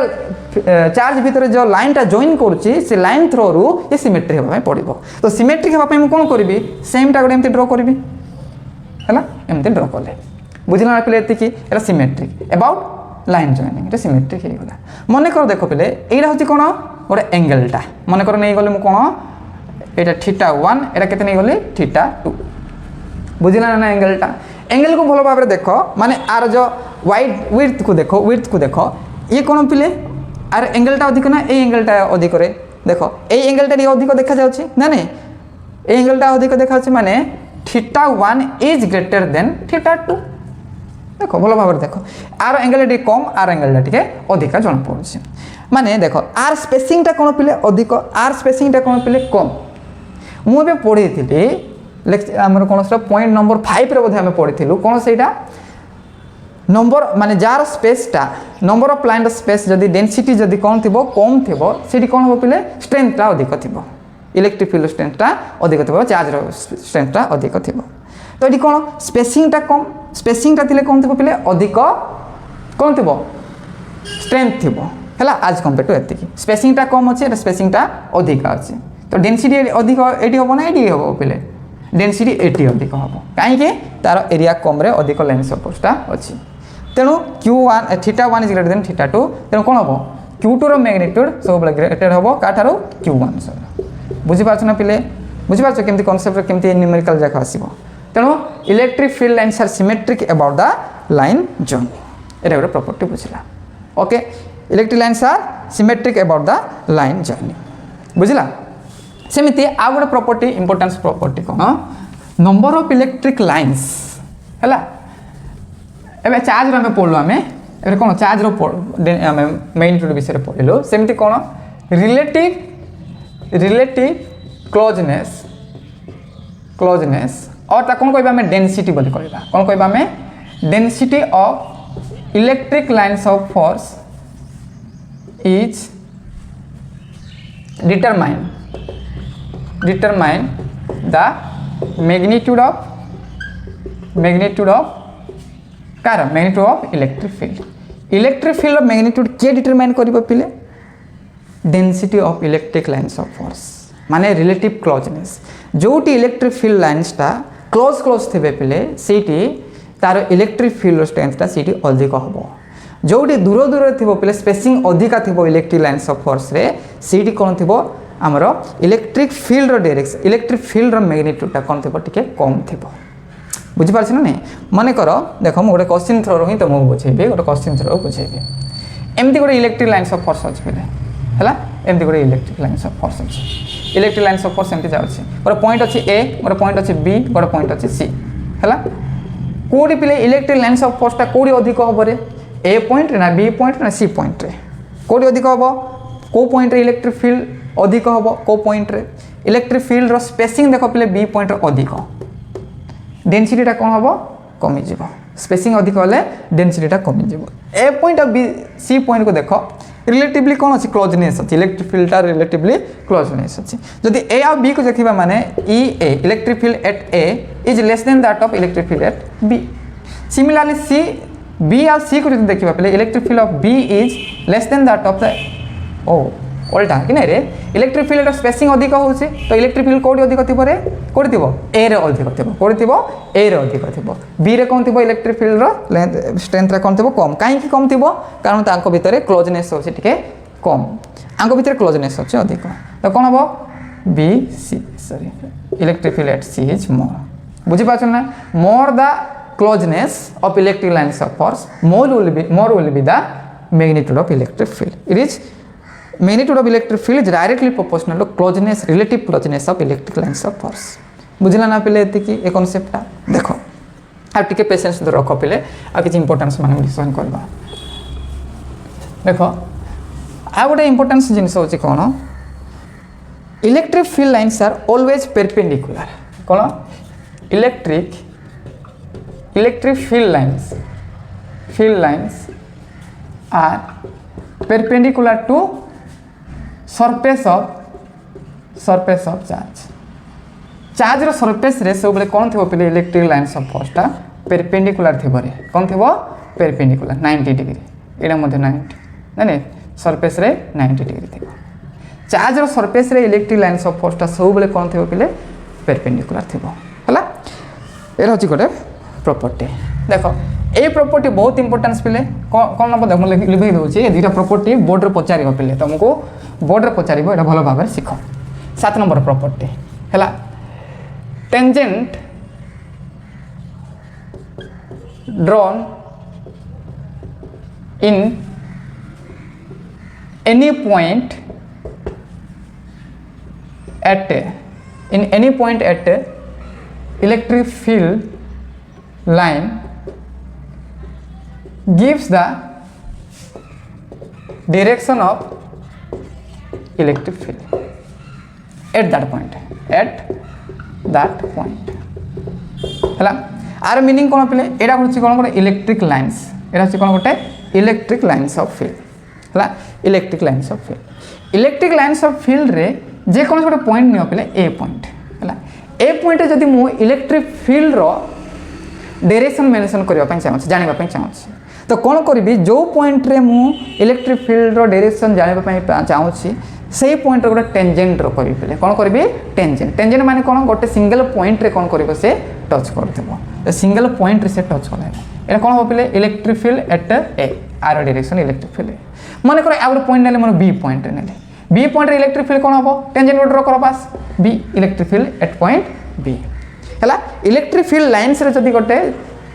चार्ज भीतर जो लाइन टा जॉइन करूची से लाइन थ्रू रु ये सिमेट्री हेबा पे पड़िबो तो सिमेट्रिक हेबा पे हम कोन करबी सेम टा गोटे एमती ड्रा करबी हैला एमती ड्रा करले बुझिला ना पिले एति की एटा symmetric about line joining Etah symmetric हे गला मने कर देखो पिले एटा होची कोन गोटे एंगल टा मने कर नै गले मु कोन एटा θ1 एटा केते नै गले θ2 बुझिला ना एंगल को भलो भाबरे देखो माने आर जो वाइड विड्थ को देखो ये कोन पिले आर एंगल टा अधिक ना ए एंगल टा अधिक रे देखो ए एंगल टा अधिक देखा जाउची ना नै ए एंगल टा अधिक देखा जाउची माने θ1 इज ग्रेटर देन θ2 देखो भलो भाबरे देखो आर एंगल टी कम आर एंगल टा अधिक जण पड़ुची माने देखो आर स्पेसिंग टा कोन पिले अधिक आर स्पेसिंग टा कोन पिले कम मु बे पढी थिली आमर कोन से पॉइंट नंबर 5 रे बधे हम पढिथिलु कोन सेटा नंबर माने जार स्पेस टा नंबर ऑफ लाइन स्पेस जदी डेंसिटी जदी कोन थिबो कम थिबो सेठी कोन हो पिले स्ट्रेंथ टा अधिक थिबो इलेक्ट्रिक फील्ड स्ट्रेंथ टा अधिक थिबो चार्ज रो स्ट्रेंथ टा अधिक थिबो तो एठी कोन स्पेसिंग टा कम स्पेसिंग टा थिले कोन थिबो पिले अधिक कोन थिबो स्ट्रेंथ थिबो हैला आज कंपेयर टू एतिकी स्पेसिंग टा कम अछि स्पेसिंग टा अधिक अछि तो डेंसिटी अधिक एटी होबो ना एटी होबो पिले डेंसिटी एटी अधिक होबो काहे के तार एरिया कम रे अधिक लाइन सपोर्ट टा अछि तेनु q1 θ1 इज ग्रेटर देन θ2 तेनु कोन होबो q2 रो मैग्नीट्यूड सब ग्रेटर होबो काठारो q1 सब बुझि पाछ ना पिले बुझि पाछ केमति कांसेप्ट केमति न्यूमेरिकल जाखा आसीबो तेनु electric field lines are symmetric about the line joining एटा गोटे प्रॉपर्टी बुझिला okay electric lines are symmetric about the line joining बुझिला सेमिति आ गोटे प्रॉपर्टी इंपोर्टेंस प्रॉपर्टी कोन नंबर ऑफ इलेक्ट्रिक लाइन्स हैला एबे चार्ज रे हम पढलो हमें एबे कोन चार्ज रो मैग्नीट्यूड विषय रे पढिलो सेमति कोन रिलेटिव क्लोजनेस और ता कोन कहबा हमें डेंसिटी बोली कहबा कोन कहबा हमें density of electric lines of force is determine the magnitude of electric field magnitude के determine करिबो पिले density of electric lines of force माने relative closeness जोटी electric field lines टा close थिबे पिले सेठी तार electric field strength टा सेठी अधिक हबो जोटी दूर थिबो पिले स्पेसिंग अधिका थिबो इलेक्ट्रिक लाइन्स ऑफ फोर्स रे सीटी कोन थिबो हमरो इलेक्ट्रिक फील्ड रो डायरेक्शन इलेक्ट्रिक फील्ड रो मैग्नीट्यूड टा कोन थिबो टिके कम थिबो बुझि पारछ ना नै माने करो देखो म गोटे क्वेश्चन थ्रो रही तुमको बुझेबी गोटे क्वेश्चन थ्रो बुझेबी एमती गोटे इलेक्ट्रिक लाइन्स ऑफ फोर्स अछि पिले हला एमती गोटे इलेक्ट्रिक लाइन्स ऑफ फोर्स अछि इलेक्ट्रिक लाइन्स ऑफ फोर्स एमती जाउछि गोटे पॉइंट अछि ए गोटे पॉइंट अछि बी गोटे पॉइंट अछि सी हला कोडी पिले इलेक्ट्रिक लाइन्स ऑफ फोर्स टा कोडी अधिक हबरे ए पॉइंट ना बी पॉइंट ना सी पॉइंट रे कोडी अधिक हबो को पॉइंट रे इलेक्ट्रिक फील्ड अधिक हबो को पॉइंट रे इलेक्ट्रिक फील्ड रो स्पेसिंग देखो पिले बी पॉइंट रे अधिक डेंसिटी टा कोन हबो कमी जिवो स्पेसिंग अधिक होले डेंसिटी टा कमी जिवो ए पॉइंट और बी सी पॉइंट को देखो रिलेटिवली कोन अछि क्लोजनेस अछि इलेक्ट्रिक फील्ड टा रिलेटिवली क्लोजनेस अछि जदि ए और बी को देखिबा माने E A electric field at A is less than that of electric field at B similarly C B और सी को देखिबा पले electric field of B is less than that of the ओ उल्टा कि नै रे इलेक्ट्रिक फील्ड रो spacing अधिक होउछि तो इलेक्ट्रिक फील्ड कोडी अधिक थिबो रे कोडी थिबो ए रे अधिक थिबो कोडी थिबो ए रे अधिक थिबो बी रे कोन थिबो इलेक्ट्रिक फील्ड रो लेंथ स्ट्रेंथ रे कोन थिबो कम काहे कि कम थिबो कारण तांको भितरे क्लोजनेस होछि ठीके कम आंको भितरे क्लोजनेस होछि अधिक तो कोन हबो B C sorry electric field at C is more बुझि पाछन ना more the closeness of electric lines of force more will be the magnitude of electric field. It is magnitude of electric field is directly proportional to closeness relative closeness of electric lines of force. बुझला ना पिले एति की ए concept टा देखो आ टिके patience दे रखो पिले आ किछ इंपोर्टेंस माने डिस्कशन करबा देखो आ गोटे इंपोर्टेंस जिंस होची कोन electric field lines are always perpendicular कोन electric field lines are perpendicular to surface of charge रो surface रे सब कोन थिबो पले इलेक्ट्रिक लाइन्स ऑफ फोर्स टा परपेंडिकुलर थिबो रे कोन थिबो परपेंडिकुलर 90 डिग्री एडा मध्ये 90 नै surface रे 90 डिग्री थिबो चार्ज रो surface रे इलेक्ट्रिक लाइन्स ऑफ फोर्स टा सब कोन थिबो पले परपेंडिकुलर थिबो हला एरा होची कोटे प्रॉपर्टी देखो ए प्रॉपर्टी बहुत इंपोर्टेंस पिले कोन नबो देखो लिखि दोछि ए दुटा प्रॉपर्टी बोर्ड रे पचारिबो पिले तुमको बोर्ड रे पचारिबो एटा भलो भाबरे सिखो 7 नंबर प्रॉपर्टी हला tangent drawn in any point at electric field line gives the direction of electric field at that point हला आर मीनिंग कोन पिले एडा होछि कोन कोन इलेक्ट्रिक लाइन्स एडा होछि कोन गोटे इलेक्ट्रिक लाइन्स ऑफ फील्ड हला इलेक्ट्रिक लाइन्स ऑफ फील्ड रे जे कोन गोटे पॉइंट नियो पिले ए पॉइंट हला ए पॉइंट जदी मु इलेक्ट्रिक फील्ड रो डायरेक्शन मेंशन करबा पय चाहछ जानिबा पय चाहछ तो कोन करबी जो पॉइंट रे मु इलेक्ट्रिक फील्ड रो डायरेक्शन जानिबा पय चाहछ सेही पॉइंट रो टेंजेंट रो करबी पले कोन करबी टेंजेंट माने कोन गोटे सिंगल पॉइंट रे कोन करबो से टच कर देबो तो सिंगल पॉइंट रे से टच करले एटा कोन हो पले electric field at A R direction electric field माने कर आ पॉइंट नेले मन बी पॉइंट रे नेले बी पॉइंट रे इलेक्ट्रिक फील्ड कोन हो टेंजेंट ड्रा कर पास B electric field at point B हला इलेक्ट्रिक फील्ड लाइन्स रे जदी गोटे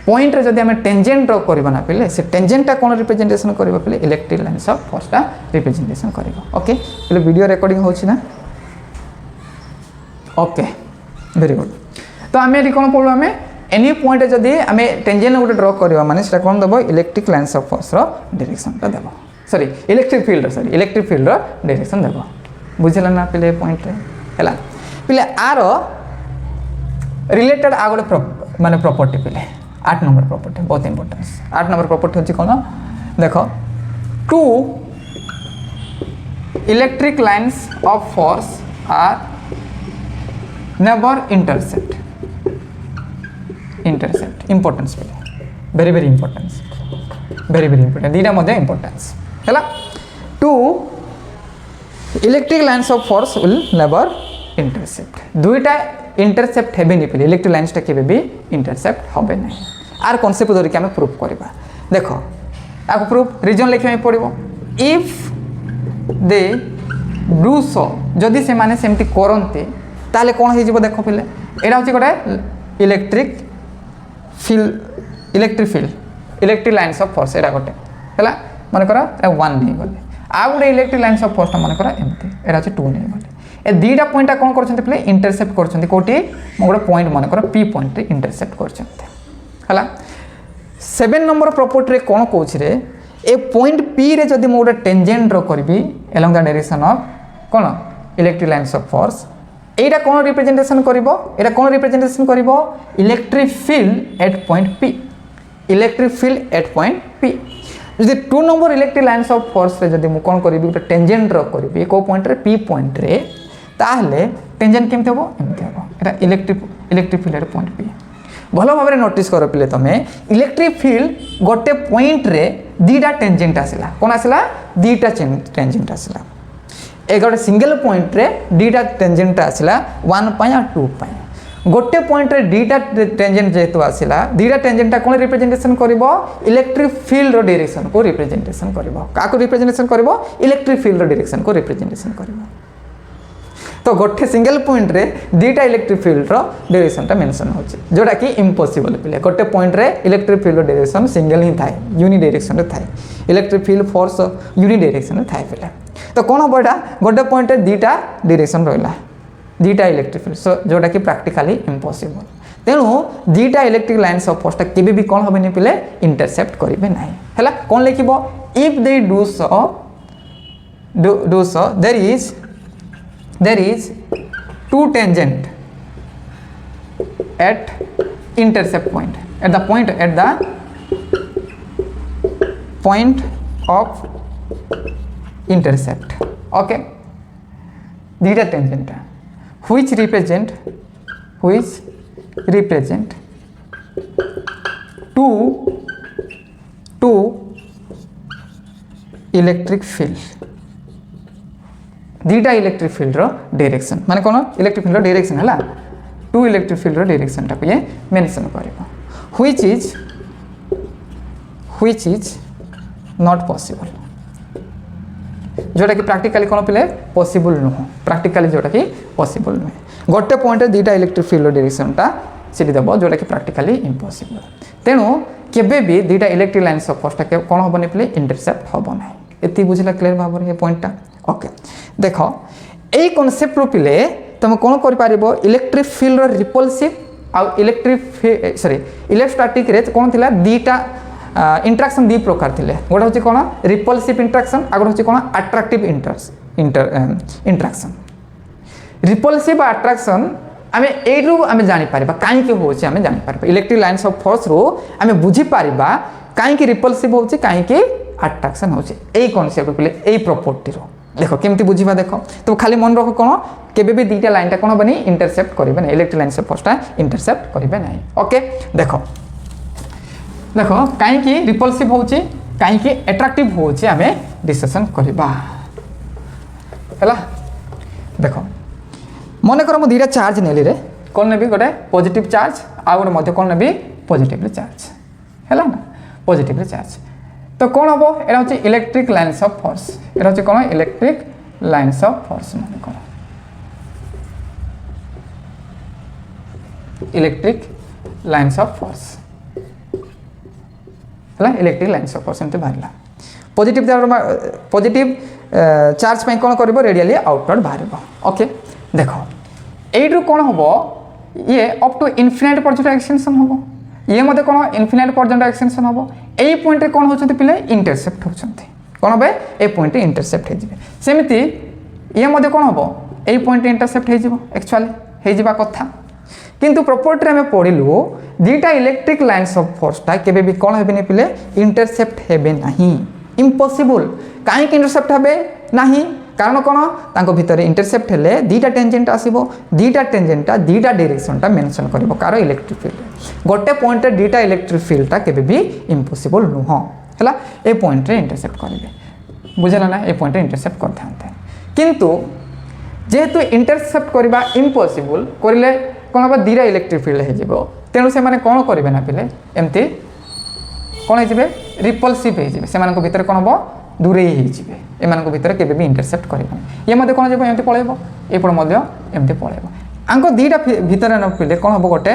पॉइंट रे जदी हमें टेंजेंट ड्रा करबा ना पले से टेंजेंट टा कोन रिप्रेजेंटेशन करबा पले इलेक्ट्रिक लाइन्स ऑफ फोर्स टा रिप्रेजेंटेशन करबा ओके पले वीडियो रिकॉर्डिंग होछि ना ओके वेरी गुड तो हमें एटी कोन पढलो हमें एनी पॉइंट जदि आम टेंजेंट गोटे ड्र करवा माने सेटा कोन देबो इलेक्ट्रिक लाइन्स ऑफ फोर्स रो डायरेक्शन टा देबो सॉरी इलेक्ट्रिक फील्ड रो डायरेक्शन देबो बुझला ना पिले पॉइंट रे हला पिले आर रिलेटेड आ गोटे माने प्रॉपर्टी पिले 8 नंबर प्रॉपर्टी बहुत इंपोर्टेंस 8 नंबर प्रॉपर्टी होची कोन देखो two electric lines of force are never intersect importance very very important दीटा मध्य इंपोर्टेंस है two electric lines of force will never intercept दुईटा इंटरसेप्ट हेबे नहीं पे इलेक्ट्रिक लाइन्स के भी इंटरसेप्ट होबे नहीं आर कॉन्सेप्ट धरिक आम प्रूफ करवा देख आपको प्रूफ रीजन लिखा पड़ो इफ दे डू सो जदि से माने सेमती करते ताले कौन हो देख पिले यहाँ हूँ गोटे इलेक्ट्रिक लाइन्स ऑफ फोर्स यहाँ गोटे है मनकर 1 नहीं गले आ गोटे इलेक्ट्रिक लाइन्स ऑफ फोर्स मनकर एमती यहाँ हूँ 2 नहीं गले ए दुईटा पॉइंट कौन कर इंटरसेप्ट कर कौटी गोटे पॉइंट मनकर पी पॉइंट इंटरसेप्ट कर 7 नंबर प्रॉपर्टी कौन कौच ए पॉइंट पी रे जदि मो गोटे टेंजेंट ड्र करी एलोंग द डायरेक्शन ऑफ कौन इलेक्ट्रिक लाइन्स ऑफ फोर्स एटा कौन रिप्रेजेंटेशन करिवो एटा कौन रिप्रेजेंटेशन करिवो electric field at point P electric field at point P जदि 2 number electric lines of force रे जदि मु कोन करिवि गोटे टेंजेंट ड्र करिवि को पॉइंट रे पी पॉइंट रे ताहले टेंजेंट केमते होबो एमते होबो एटा electric field at point P भलो भाबरे नोटिस कर पिले तमे इलेक्ट्रिक फील्ड गोटे पॉइंट रे दीटा टेंजेंट आसिला कोन आसिला दीटा टेंजेंट आसिला ए गोटे सिंगल पॉइंट रे दीटा टेंजेंट आसिला 1 पाई आ 2 पाई गोटे पॉइंट रे दीटा टेंजेंट जेतु आसिला दीटा टेंजेंट कोन रिप्रेजेंटेशन करिवो इलेक्ट्रिक फील्ड रो डायरेक्शन को रिप्रेजेंटेशन करिवो काको रिप्रेजेंटेशन करिवो इलेक्ट्रिक फील्ड रो डायरेक्शन को रिप्रेजेंटेशन करिवो तो गोटे सिंगल पॉइंट रे दीटा इलेक्ट्रिक फील्ड रो डायरेक्शन टा मेंशन होची जोटा कि इम्पॉसिबल पिले गोटे पॉइंट रे इलेक्ट्रिक फील्ड रो डायरेक्शन सिंगल ही थाए यूनि डायरेक्शन रे थाए electric field force uni direction रे थाए पिले तो कौन हम एटा गोटे पॉइंट रे दीटा डायरेक्शन रहिला दीटा इलेक्ट्रिक फील्ड सो जोटा कि प्रैक्टिकली इम्पॉसिबल तेणु दीटा इलेक्ट्रिक लाइन्स ऑफ फोर्स केबे भी कौन होबे नि पिले इंटरसेप्ट करिवे नाही हैला कौन लिखिबो if they do so there is two tangent at intercept point at the point of intercept okay dita tangent which represent two electric field दीटा इलेक्ट्रिक फील्ड रो डायरेक्शन माने कोन इलेक्ट्रिक फील्ड रो डायरेक्शन हला टू इलेक्ट्रिक फील्ड रो direction टा को ये मेंशन करबो व्हिच इज नॉट पॉसिबल जोटा कि प्रैक्टिकली कोन पिले पॉसिबल नो प्रैक्टिकली जोटा कि पॉसिबल नो गोटे पॉइंट रे दीटा इलेक्ट्रिक फील्ड रो डायरेक्शन टा सिटी देबो जोटा कि प्रैक्टिकली इम्पॉसिबल तेनु केबे भी दीटा इलेक्ट्रिक लाइन्स ऑफ फोर्स टा के कोन होबो नि पिले इंटरसेप्ट होबो नै एति बुझला क्लियर भाबो ये पॉइंट टा ओके देख यही कॉन्सेप्ट रू पिले तुम कौन कर इलेक्ट्रिक फील्ड रिपल्सिव आउ इलेक्ट्रिक सॉरी इलेक्ट्रोस्टैटिक रे कौन थिला दीटा इंटरेक्शन दी प्रकार थिले गोटे होची कौन रिपल्सिव इंटरेक्शन आ गोटे होची कौन अट्रैक्टिव इंटरेक्शन रिपल्सिव अट्रैक्शन आमे एरू आमे जानि पारिबा काहे के होची आमे जानि पारिबा इलेक्ट्रिक लाइन्स ऑफ फोर्स रो आमे बुझी पारिबा काहे के रिपल्सिव होची काहे के अट्रैक्शन होची एई कॉन्सेप्ट पिले एई प्रॉपर्टी रो देखो केमती बुझीबा देखो तो खाली मन रखो कौन केबे भी दीटा लाइन टा कौन बनी इंटरसेप्ट करिवे नै इलेक्ट्रिक लाइन से फोर्स टा इंटरसेप्ट करिवे नै ओके देखो काहे की रिपल्सिव होची काहे की अट्रैक्टिव होची हमें डिस्कशन करबा हला देखो मन कर मु दीटा चार्ज नेली रे कोन नेबी गोटे पॉजिटिव चार्ज आ गोटे मध्य कोन नेबी पॉजिटिवली चार्ज हला ना पॉजिटिवली चार्ज तो कौन हम एटा हूँ इलेक्ट्रिक लाइन्स ऑफ फोर्स एटा हूँ कौन इलेक्ट्रिक लाइन्स ऑफ फोर्स मान कौन इलेक्ट्रिक लाइन्स ऑफ फोर्स है इलेक्ट्रिक लाइन्स ऑफ फोर्स एमती बाहर पॉजिटिव चार्ज पे कौन कर रेडियली आउटवर्ड बाहर ओके देख यू कौन हम ये अप टू इनफिनाइट पर्यंत एक्सटेंशन हम ये मते कौन इनफिनाइट पर्यंत एक्सटेंशन हम यही पॉइंट रे कौन होचंती पिले इंटरसेप्ट होचंती कौन हे ए पॉइंट इंटरसेप्ट हे जिवे सेमिति ये मते कौन हबो यही पॉइंट इंटरसेप्ट हे जिवो एक्चुअली हे जिबा कथा किंतु प्रॉपर्टी में पढ़िलु दीटा इलेक्ट्रिक लाइन्स ऑफ फोर्सटा केबे भी कौन हेबे पिले इंटरसेप्ट हेबे नहीं इम्पॉसिबल काहे इंटरसेप्ट हेबे नहीं कारण कौन तांको भितर इंटरसेप्ट हेले दीटा टेंजेंट आसीबो दीटा टेंजेंटा दीटा डायरेक्शनटा मेंशन करिवो कार इलेक्ट्रिक फील्ड गोटे पॉइंट रे दीटा इलेक्ट्रिक फील्डटा केबे भी इम्पॉसिबल नुह हला ए पॉइंट रे इंटरसेप्ट करिवे बुझला ना ए पॉइंट रे इंटरसेप्ट करथांते किंतु जेहेतु इंटरसेप्ट करबा इम्पॉसिबल करिले कौन हम दीटा इलेक्ट्रिक फील्ड हो तेणु से मैंने कौन करेंगे ना पिले एमती कौन हो रिपल्सिव हो भितर कौन हम दूरे एम भितर के इंटरसेप्ट करेंगे ये मत कौन एमती पलैब एमती पलैब आंक दीटा भितर न पिले कौन हम गोटे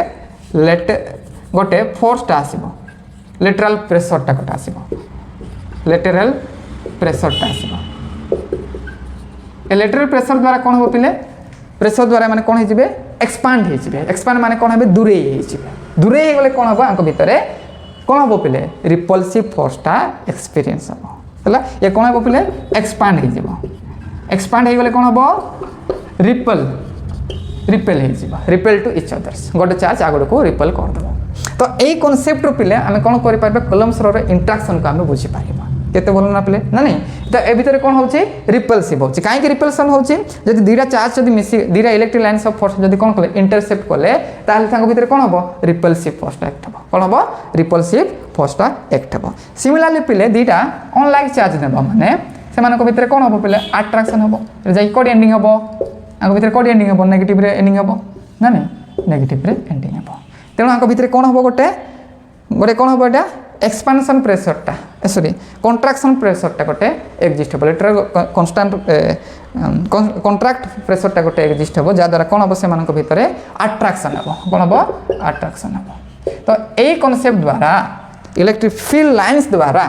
गोटे फोर्सटा आसो लेटराल प्रेसरटा गोटे आसो लेटराल प्रेसरटा आसो लेटराल प्रेसर द्वारा कौन हम पिले प्रेसर द्वारा मैंने कौन हो एक्सपांड एक्सपांड माने कौन है दूरे दूरे गले कौन हम आंक भितर कौन हम पिले रिपल्सिव फोर्सटा एक्सपीरियंस हम है ये कौन हम पिले एक्सपांड एक्सपांड हो गले कौन हम ripple repel repel to each others गोटे चार्ज आगड़ को रिपेल करदेव तो यही कनसेप्ट पिले आम कौन कर कूलम्ब्स लॉ इंटरेक्शन को आम बुझीपर केते भल ना पिले ना नहीं तो ए भितर कौन हो रिपल्सिव हो कहीं रिपल्सन हो दीटा चार्ज जब मिसी दीटा इलेक्ट्रिक लाइन्स ऑफ फोर्स जब कौन कले इंटरसेप्ट कले भितर कौन हम रिपल्सिव फोर्सटा एक्ट हम कौन हम रिपल्सिव फोर्सटा एक्ट हम सिमिलरली पिले दीटा अनलाइक चार्ज देवा माने से भितर कौन हम पिले अट्राक्शन हम जा कौट एंडिंग हम आंक भितर कौट एंडिंग हम नेगेटिव एंडिंग हम ना नहीं नेगेटिव एंडिंग हम तेणु आंक भितर कौन हम गोटे गोटे कौन हम यहाँ एक्सपांशन प्रेसरटा सॉरी कंट्राक्शन प्रेसरटा गोटे एक्जिस्ट हे लेटर कन्स्टांट कंट्राक्ट प्रेसरटा गोटे एक्जिस्ट हे जहाँद्वारा कौन हम से भितर अट्राक्शन हे कौन हम अट्राक्शन हे तो यही कनसेप्ट द्वारा इलेक्ट्रिक फील्ड लाइन्स द्वारा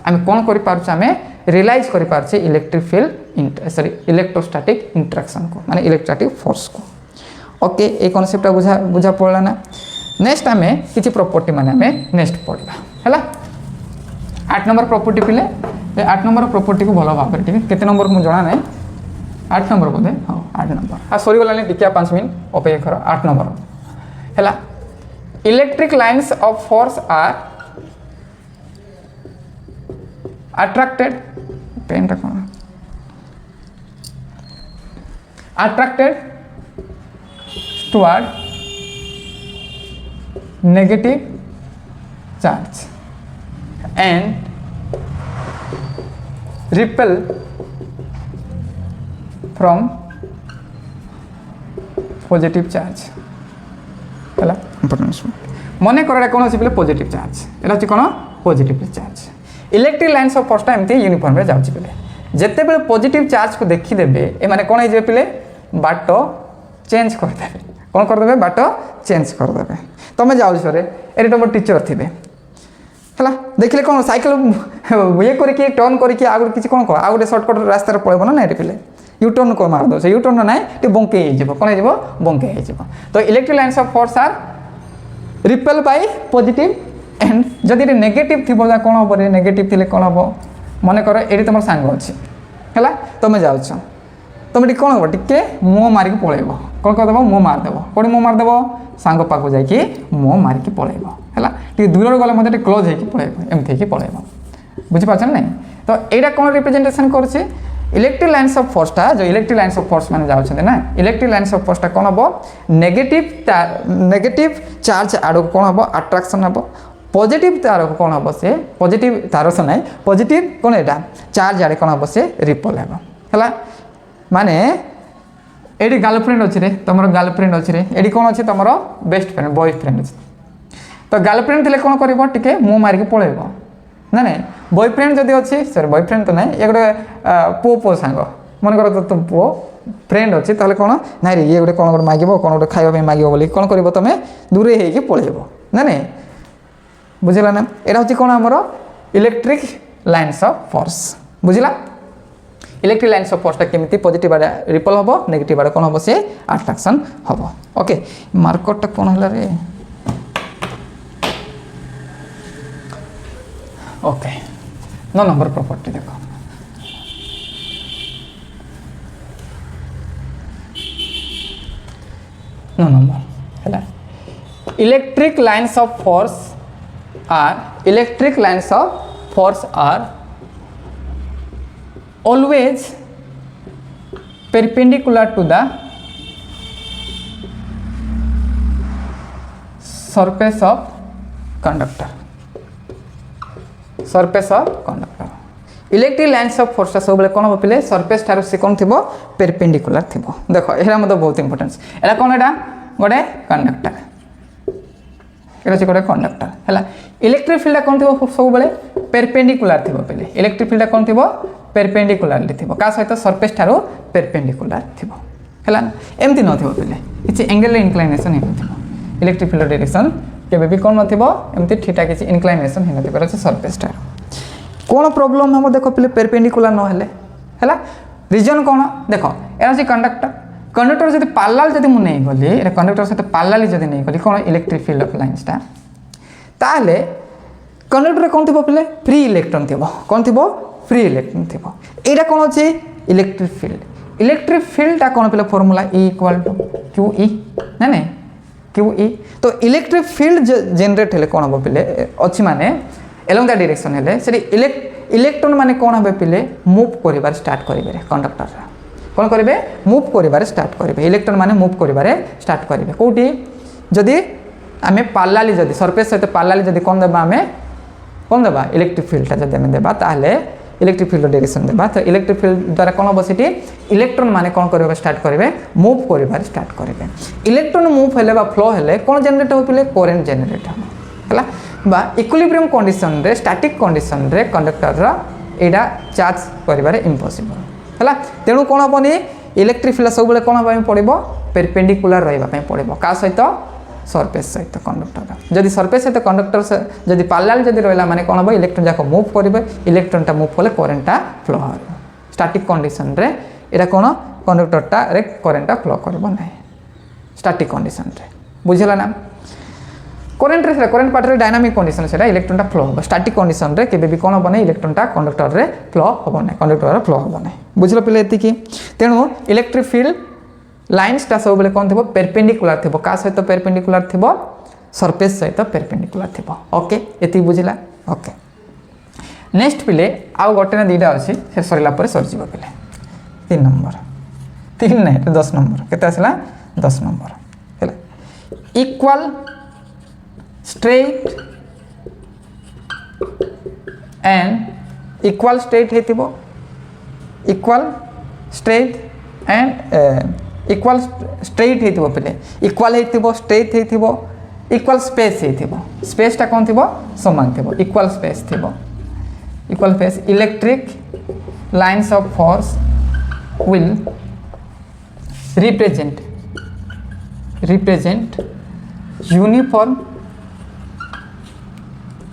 आम कौन कर रियलाइज कर electric field sorry electrostatic interaction को माने इलेक्ट्रोस्टैटिक फोर्स को ओके ये कनसेप्ट बुझा बुझा पड़ा ना नेक्स्ट आम किसी प्रॉपर्टी माने आम नेक्स्ट पढ़ा है 8 नंबर प्रॉपर्टी पिले 8 नंबर प्रॉपर्टी को भल भाव केते नंबर मुझे जाना ना 8 नंबर बोधे हाँ 8 नंबर हाँ सरीगलानी टिके 5 मिनट अपेक्षा कर 8 नंबर है electric lines of force are attracted पेन कौन attracted toward negative charge and repel from positive charge है मन कर कौन अच्छे पॉजिटिव चार्ज यहाँ कौन positive charge electric lines of फोर्सटा एमती यूनिफॉर्म रे जाउछि पिले जेतेबेले पॉजिटिव चार्ज को देखिदेबे ए माने कौन हो पिले बाट चेंज करदेबे कौन करदेबे बाट चेंज करदेबे तुम्हें जाओ सर ये तुम टीचर थे है देखिले कौन सैकेल ये करके टर्न करके आगे किसी कौन कह आगे सर्टकट रास्तार पड़ेब ना ना पे यू टर्न को मारद से यू टर्न ना बंके कौन हो बंके तो electric lines of force are repel by positive and जदि नेगेटिव थी कौन हम नेगेटिव थी कौन हम मन कर ये तुम सांग अच्छे है तुम जाओ तुम कौन हम टे मुँह मारिक पलैब कौन करदेव मुँह मारदेव कौन मुँह मारदेव सांग पाक जाकि मुँह मारिक पलैब है दूर गले मतलब क्लोज होकर पलैब एमती पलैब बुझीपार ना तो यहाँ कौन रिप्रेजेंटेशन कर इलेक्ट्रिक लाइन्स ऑफ फोर्सटा जो इलेक्ट्रिक लाइन्स ऑफ फोर्स मैंने जाऊँ ना इलेक्ट्रिक लाइन्स ऑफ फोर्सटा कौन हम नेगेटिव चार्ज आड़ कौन हम अट्राक्शन हम पॉजिटिव तार कौन हम से पॉजिटिव तार से ना पॉजिटिव कौन यहाँ चार्ज आड़े कौन हम से रिपल है माने एडी गर्लफ्रेंड अच्छे रे तुम गर्लफ्रेंड अच्छे रे एडी कौन अच्छे तुम बेस्ट फ्रेंड बॉयफ्रेंड अच्छे तो गर्लफ्रेंड थे कौन कर टे मुँह मारिक पलैब ना ना बॉयफ्रेंड जब अच्छे सॉरी बॉयफ्रेंड तो ना ये गोटे पु पु सांग मन कर तुम पु फ्रेंड अच्छे तो कौन ना रे ये गोटे कौन गोटे मांग कौन गोटे खावा मांग बोली कौन कर तुम दूरे होकर पलैब ना ना बुझला ना यहाँ हूँ कौन आमर इलेक्ट्रिक लाइन्स ऑफ फोर्स बुझला इलेक्ट्रिक लाइन्स ऑफ फोर्सटा केमिति पॉजिटिव आड़े रिपल हबो नेगेटिव आड़े कोन हबो से अट्रैक्शन हबो ओके मार्करटा कोन हला रे ओके 9 नंबर प्रॉपर्टी देखो नो नंबर है electric lines of force are always perpendicular to the surface of conductor electric lines of force सब बेले कौन हम पे सरफेस ठार से कौन थी पेरपेंडिकुलर थी देख यहाँ मतलब बहुत इंपोर्टेंस एटा कौन एटा गोटे कंडक्टर गोटे कंडक्टर है इलेक्ट्रिक फील्ड कौन थी सब बेले पेरपेंडिकुलर थी पे इलेक्ट्रिक फील्ड कौन थी पेरपेंडिकुलरली थी क्या सहित सरफेस ठार पेरपेंडिकुलर थी है एमती न पे किसी एंगल इनक्लाइनेशन हो इलेक्ट्रिक फील्ड डायरेक्शन केबे भी कौन नमती ठीटा किसी इनक्लाइनेशन हो सरफेस ठार कौन प्रोब्लेम हम देख पे पेरपेंडिकुलर न है रीजन कौन देख यार अच्छे कंडक्टर जब पार्लाल जब मुझे नहीं गली कंडक्टर सहित पार्लाली जब नहीं गली कौन इलेक्ट्रिक फील्ड ऑफ लाइन्सटा ताले कंडक्टर कौन थी पे फ्री इलेक्ट्रॉन थी कौन थी फ्री इलेक्ट्रॉन थी यहाँ कौन अच्छे इलेक्ट्रिक फील्डटा कौन पे formula E equal to Q E ना नहीं क्यू ई तो इलेक्ट्रिक फील्ड जेनरेट है कौन हम पे अच्छी माने एलोंग द डायरेक्शन है इलेक्ट्रॉन माने कौन हम पे मूव कर स्टार्ट करेंगे कंडक्टर कौन करेंगे मूव कर स्टार्ट करेंगे इलेक्ट्रॉन माने मूव कर स्टार्ट करेंगे कौटी जदि आम पार्लाली जदि सरफेस सहित पार्लाली जदि कौन देवा आम कौन देवा इलेक्ट्रिक फील्डटा जब आम देवा ताहले इलेक्ट्रिक फील्ड डायरेक्शन देवा तो इलेक्ट्रिक फील्ड द्वारा कौन हम से इलेक्ट्रॉन माने कौन कर स्टार्ट करेंगे मूव कर स्टार्ट करेंगे इलेक्ट्रॉन मूव है फ्लो है कौन जेनरेट हो पे करेन्ट जेनरेट है बा इक्विलिब्रियम कंडीशन रे स्टैटिक कंडीशन रे कंडक्टर एटा चार्ज करिबारे इम्पॉसिबल है तेणु कौन हेनी इलेक्ट्रिक फील्ड सब कौन हाँ पड़ो पेरपेंडिकुलर रही पड़ो क्या सहित सरफेस सहित कंडक्टर जदि सरफेस सहित कंडक्टर जदि पार्लाल जदि रहा माने कौन हम इलेक्ट्रॉन जाक मूव करेंगे इलेक्ट्रॉनटा मूव कले करेन्टटा फ्लो हो स्टैटिक कंडीशन रे एटा कौन कंडक्टरटा रे करेन्टटा फ्लो करबो नहीं स्टैटिक कंडीशन रे बुझला ना करेन्ट पार्ट रे डायनामिक कंडीशन से इलेक्ट्रॉनटा फ्लो हो स्टैटिक कंडीशन रे केबे भी कौन हम नहीं इलेक्ट्रॉनटा कंडक्टर रे फ्लो हो ना कंडक्टर फ्लो हो ना बुझल पे ये तेणु इलेक्ट्रिक फील्ड लाइन्सटा सब बेले कौन थी पेरपेंडिकुलर थी क्या सहित पेरपेंडिकुलर थी सरफेस सहित पेरपेंडिकुलर थी ओके ये बुझला ओके नेक्स्ट पिले आउ गोटे ना दुईटा अच्छी से सरला सरीज पे 3 नंबर 3 नहीं 10 नंबर केते आसला 10 नंबर है equal straight and equal straight हेतिबो equal straight and equal straight हेतिबो पहिले इक्वल हेतिबो स्ट्रेट हेतिबो इक्वल स्पेस हेतिबो स्पेसटा कोन थिबो समान थिबो इक्वल स्पेस थिबो equal space electric lines of force will represent uniform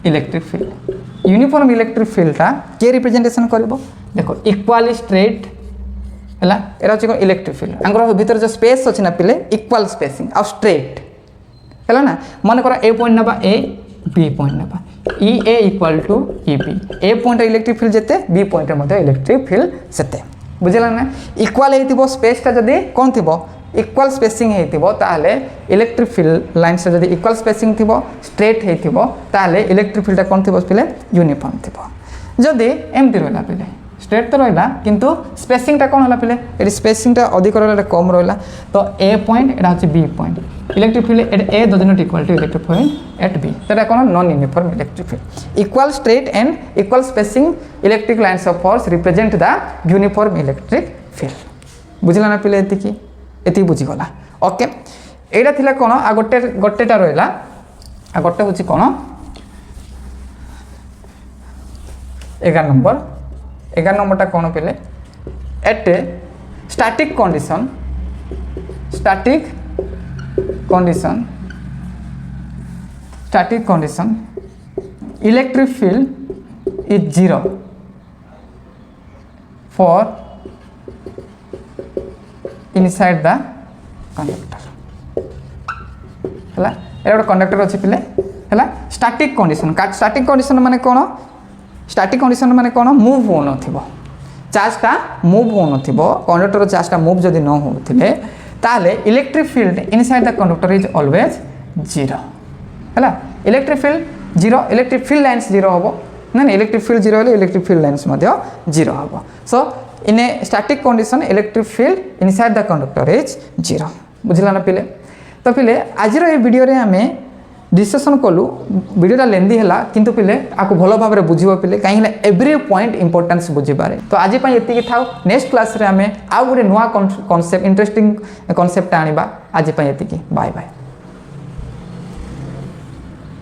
electric field uniform electric फील्डटा के रिप्रेजेंटेशन करिवो देखो इक्वली स्ट्रेट है एरा हूँ इलेक्ट्रिक फील्ड आंगर भीतर जो स्पेस अच्छी ना पिले इक्वल स्पेसिंग आ स्ट्रेट है ना मन कर ए पॉइंट ना ए बी पॉइंट ना E A equal to E B A point electric field जिते बी पॉइंट इलेक्ट्रिक फील्ड सेते बुझला ना इक्वल हो स्पेसटा जदि कौन थी इक्वल स्पेसिंग होता इलेक्ट्रिक फील्ड लाइन से जब इक्वल स्पेसिंग थी स्ट्रेट होता इलेक्ट्रिक फील्डटा कौन थी पे यूनिफॉर्म थी जदि एमती रहा पे स्ट्रेट तो रहा किंतु स्पेसिंगटा कौन है पे ये स्पेसिंगटा अधिक रहा कम रहा तो ए पॉइंट एटा हूँ B point electric field A does not equal to electric field at B तो कौन non uniform electric field equal straight and equal spacing electric lines of force represent the uniform electric field बुझला ना पे ये बुझीगला okay यहाँ थी कौन आ गोटेटा रहा आ गोटे हूँ कौन 11 नंबर 11 नंबरटा कौन पे at static condition electric field is 0 for inside the conductor है ये गोटे कंडक्टर अच्छे पिले है स्टैटिक कंडीशन माने कौन स्टैटिक कंडीशन माने कौन मूव हो न चार्जटा मूव हो न कंडक्टर चार्जटा मूव जदि न होते ताले electric field inside the conductor is always zero है electric field zero electric field lines zero हम ना electric field zero electric field lines zero हम so in a static condition electric field inside the conductor is zero बुझला ना पिले तो पिले आज वीडियो रे आमे डिस्कशन कलु वीडियोटा लेंदी है किंतु पिले आपको भल भाव में बुझे पिले कहीं एवरी पॉइंट इंपोर्टेंस बुझीबारे तो आज ये था नेक्स्ट क्लास रे आमे आउ गोटे नुआ कॉन्सेप्ट इंटरेस्टिंग कॉन्सेप्ट आनिबा आज ये बाय बाय।